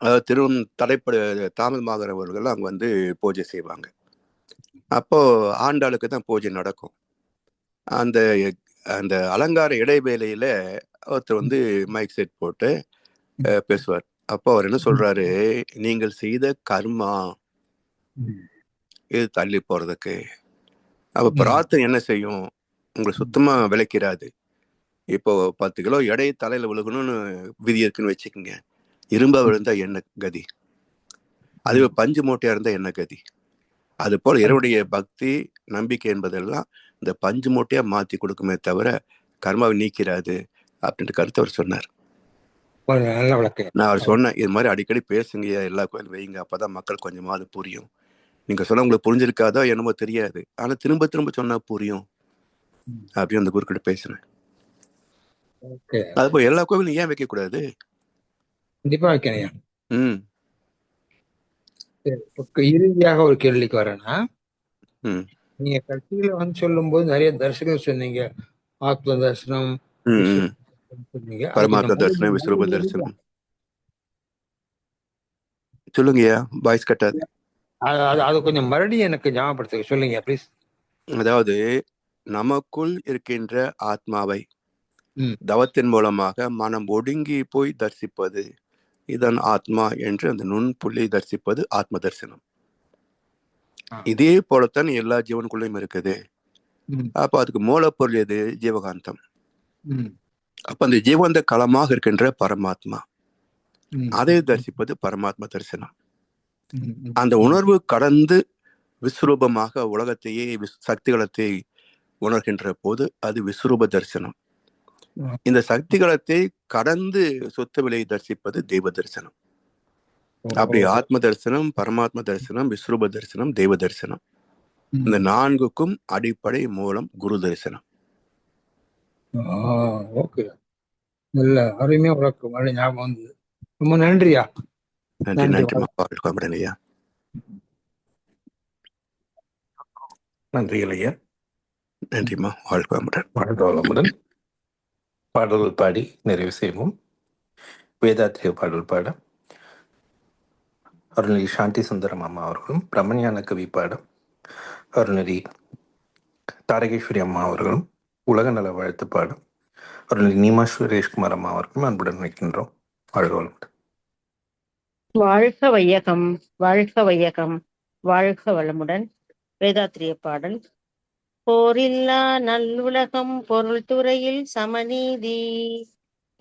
அதாவது தலைப்பட தாமதமாகிறவர்கள் அங்க வந்து பூஜை செய்வாங்க. அப்போ ஆண்டாளுக்கு தான் பூஜை நடக்கும். அந்த அந்த அலங்கார இடைவேளையில ஒருத்தர் வந்து மைக் செட் போட்டு பேசுவார். அப்போ அவர் என்ன சொல்றாரு, நீங்கள் செய்த கர்மா இது தள்ளி போறதுக்கு. அப்ப பிரார்த்தனை என்ன செய்யும், உங்களை சுத்தமா விளக்கிறாது. இப்போ 10 கிலோ எடை தலையில விழுகணும்னு விதி இருக்குன்னு வச்சுக்கோங்க. இரும்பா விழுந்தா என்ன கதி? அதுவே பஞ்சு மூட்டையா இருந்தா என்ன கதி? அது போல இறைவனுடைய பக்தி நம்பிக்கை என்பதெல்லாம் இந்த பஞ்சு மூட்டையா மாத்தி கொடுக்குமே தவிர கர்மாவை நீக்கிறாது அப்படின்ற கருத்தை அவர் சொன்னார். நான் அவர் சொன்னேன், இது மாதிரி அடிக்கடி பேசுங்க, எல்லா கோயிலும் வைங்க, அப்பதான் மக்கள் கொஞ்சமாவது புரியும். நீங்க சொல்ல உங்களுக்கு புரிஞ்சிருக்காதோ என்னமோ தெரியாது, ஆனா திரும்ப திரும்ப சொன்னா புரியும் அப்படின்னு அந்த குரு கிட்ட பேசினேன். ஓகே, அது போய் எல்லா கோவிலும் ஏன் வைக்க கூடாது? கண்டிப்பா வைக்கணையா. ம் சரி, இப்ப இறுதியாக ஒரு கேள்விக்கு வரேன்னா, ம் நீங்க கட்சியில வந்து சொல்லும்போது நிறைய தரிசனம் சொன்னீங்க. ஆத்ம தரிசனம், ம் விஸ்வ ம் தரிசனம் சொன்னீங்க. அது பரமாத்மா கொஞ்சம் தரிசனம், விஸ்வரூப தரிசனம். சொல்லுங்கய்யா, வாய்ஸ் கட்டாது. அது கொஞ்சம் மறுபடியும் எனக்கு ஞாபகப்படுத்த சொல்லுங்க ப்ளீஸ். அதாவது நமக்குள் இருக்கின்ற ஆத்மாவை ம். தவத்தின் மூலமாக மனம் ஒடுங்கி போய் தரிசிப்பது, இதன் ஆத்மா என்று அந்த நுண்புள்ளி தரிசிப்பது ஆத்ம தரிசனம். ஆ. இதே போலத்தான் எல்லா ஜீவனுக்குள்ளேயும் இருக்குது. ம். அப்ப அதுக்கு மூலப்பொருள் எது? ஜீவகாந்தம். ம். அப்ப அந்த ஜீவந்த களமாக இருக்கின்ற பரமாத்மா, ம். அதை தரிசிப்பது பரமாத்ம தரிசனம். ம். ம். அந்த உணர்வு கடந்து விஸ்வரூபமாக உலகத்தையே சக்திகளத்தை உணர்கின்ற போது அது விஸ்வரூப தரிசனம். இந்த சக்திகளத்தை கடந்து சொத்து விலையை தரிசிப்பது தெய்வ தரிசனம். அப்படி ஆத்ம தரிசனம், பரமாத்ம தரிசனம், விஸ்வரூப தரிசனம், தெய்வ தரிசனம், இந்த 4க்கும் அடிப்படை மூலம் குரு தரிசனம். ஓகே, நல்ல அருமையா உனக்கு மறுபடியும் ஞாபகம் வந்தது. ரொம்ப நன்றியா. நன்றி நன்றிமா, வாழ்க்கை ஐயா. நன்றிகள் ஐயா. நன்றிமா, வாழ்க்கை வாழ்க வளமுடன். பாடல்கள் பாடி நிறைவு செய்வோம். வேதாத்திரிய பாடல் பாட அருள்நெறி சாந்தி சுந்தரம் அம்மா அவர்களும், பிரம்மஞான கவி பாட அருள்நெறி தாரகேஸ்வரி அம்மா அவர்களும், உலக நல வாழ்த்து பாட அருள்நெறி நீமா சுரேஷ்குமார் அம்மா அவர்களும் அன்புடன் வைக்கின்றோம். வாழ்க வளமுடன். வாழ்க வையகம், வாழ்க வையகம், வாழ்க வளமுடன். வேதாத்திரிய பாடல். போரில்லா நல்லுலகம், பொருள் துறையில் சமநீதி,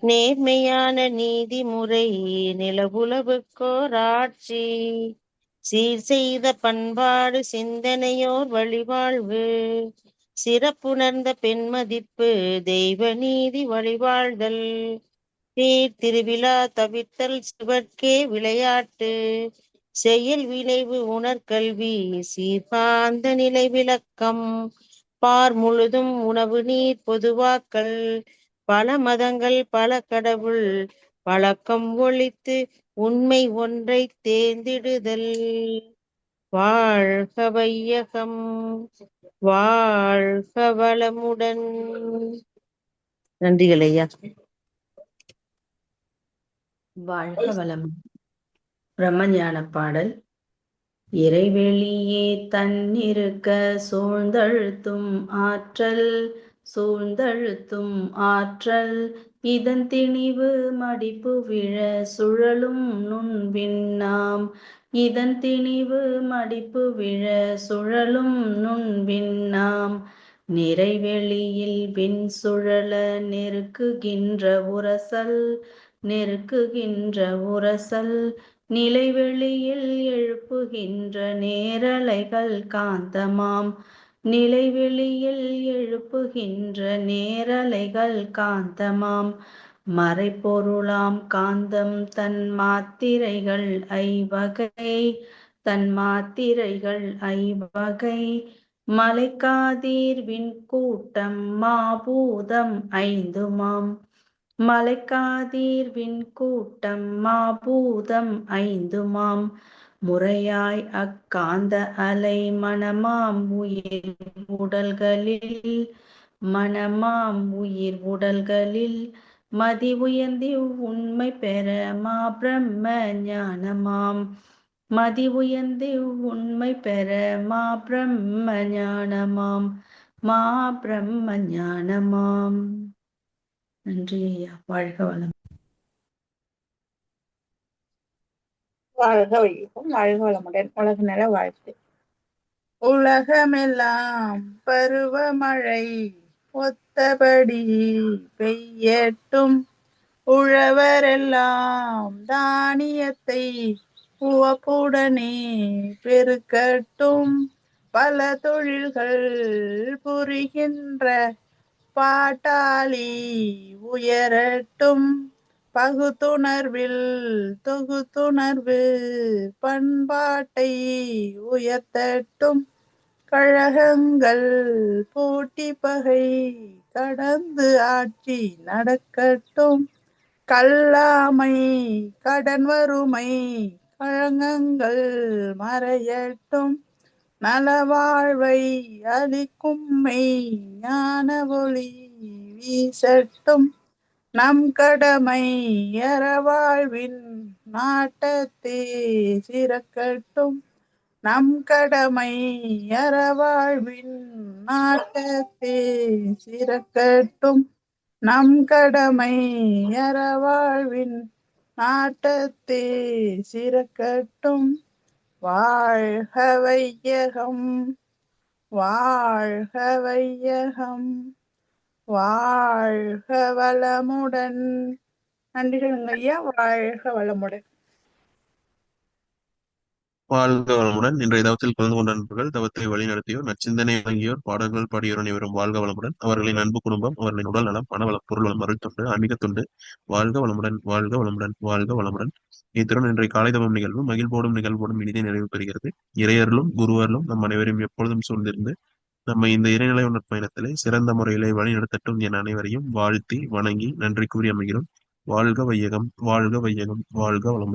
நேர்மையான நீதிமுறை, நிலவுலகுக்கோர் ஆட்சி, சீர் செய்த பண்பாடு, சிந்தனையோர் வழிவாழ்வு, சிறப்புணர்ந்த பெண்மதிப்பு, தெய்வ நீதி வழிவாழ்தல், திருவிழா தவிர்த்தல், சிவர்க்கே விளையாட்டு, செயல் விளைவு உணர்கல்வி, சீர்காந்த நிலை விளக்கம், பார் முழுதும் உணவு நீர் பொதுவாக்கல், பல மதங்கள் பல கடவுள் பழக்கம் ஒழித்து உண்மை ஒன்றை தேர்ந்திடுதல். வாழ்க வையகம், வாழ்க வளமுடன். நன்றிகள் ஐயா. வாழ்க வளம். பிரம்மஞான பாடல். இறைவெளியே தன்னிருக்க சூழ்ந்தழுத்தும் ஆற்றல், சூழ்ந்தழுத்தும் ஆற்றல், இதன் திணிவு மடிப்பு விழ சுழலும் நுண்விண்ணாம், இதன் திணிவு மடிப்பு விழ சுழலும் நுண்விண்ணாம், நிறைவெளியில் விண் சுழல நெருக்குகின்ற உரசல், நெருக்குகின்ற உரசல், நிலைவெளியில் எழுப்புகின்ற நேரலைகள் காந்தமாம், நிலைவெளியில் எழுப்புகின்ற நேரலைகள் காந்தமாம், மறைப்பொருளாம் காந்தம் தன் மாத்திரைகள் ஐவகை, தன் மாத்திரைகள் ஐவகை, மலைக்காதீர் விண்கூட்டம் மாபூதம் ஐந்துமாம், மலைக்காதீர் விண்கூட்டம் மாபூதம் ஐந்துமாம், முறையாய் அக்காந்த அலை மனமாம் உயிர் உடல்களில், மனமாம் உயிர் உடல்களில், மதி உயர்ந்திவ் உண்மை பெற மா பிரம்ம ஞானமாம், மதி உயர்ந்திவ் உண்மை பெற மா பிரம்ம ஞானமாம், மா பிரம்ம ஞானமாம். நன்றி ஐயா. வாழ்க வளம். வாழ்க வையகம், வாழ்க வளமுடன். உலக நல வாழ்த்து. உலகமெல்லாம் பருவமழை ஒத்தபடி பெய்யட்டும், உழவரெல்லாம் தானியத்தை உவப்புடனே பெருக்கட்டும், பல தொழில்கள் புரிகின்ற பாட்டாளி உயரட்டும், பகுத்துணர்வில் தொகுத்துணர்வு பண்பாட்டை உயர்த்தட்டும். கழகங்கள் போட்டி பகை கடந்து ஆட்சி நடக்கட்டும். கல்லாமை கடன் வறுமை களங்கங்கள் மறையட்டும். நலவாழ்வை அளிக்கும்மை ஞான ஒளி வீசட்டும். நம் கடமை அறவாழ்வின் நாட்டத்தே சிறக்கட்டும். நம் கடமை அறவாழ்வின் நாட்டத்தே சிறக்கட்டும். நம் கடமை அறவாழ்வின் நாட்டத்தே சிறக்கட்டும். வாழ்க வையகம், வாழ்க வையகம், வாழ்க வளமுடன். நன்றிகள் ஐயா. வாழ்க வளமுடன். வாழ்க வளமுடன். இன்றைய தவத்தில் கலந்து கொண்ட நண்பர்கள், தவத்தை வழிநடத்தியோர், நச்சிந்தனை வழங்கியோர், பாடல்கள் பாடியோர் அனைவரும் வாழ்க வளமுடன். அவர்களின் அன்பு குடும்பம், அவர்களின் உடல் நலம், பணவளம், பொருள் வளம், அருள் தொண்டு, ஆன்மீக தொண்டு, வாழ்க வளமுடன், வாழ்க வளமுடன், வாழ்க வளமுடன். இத்துடன் இன்றைய காலை தவம் நிகழ்வு மகிழ்வோடும் நிகழ்வோடும் இனிதே நிறைவு பெறுகிறது. இறையர்களும் குருவர்களும் நம் அனைவரையும் எப்பொழுதும் சூழ்ந்திருந்து நம்ம இந்த இறைநிலை உணர் பயணத்திலே சிறந்த முறையிலே வழிநடத்தட்டும் என அனைவரையும் வாழ்த்தி வணங்கி நன்றி கூறி அமைகிறோம். வாழ்க வையகம், வாழ்க வையகம், வாழ்க வளமுடன்.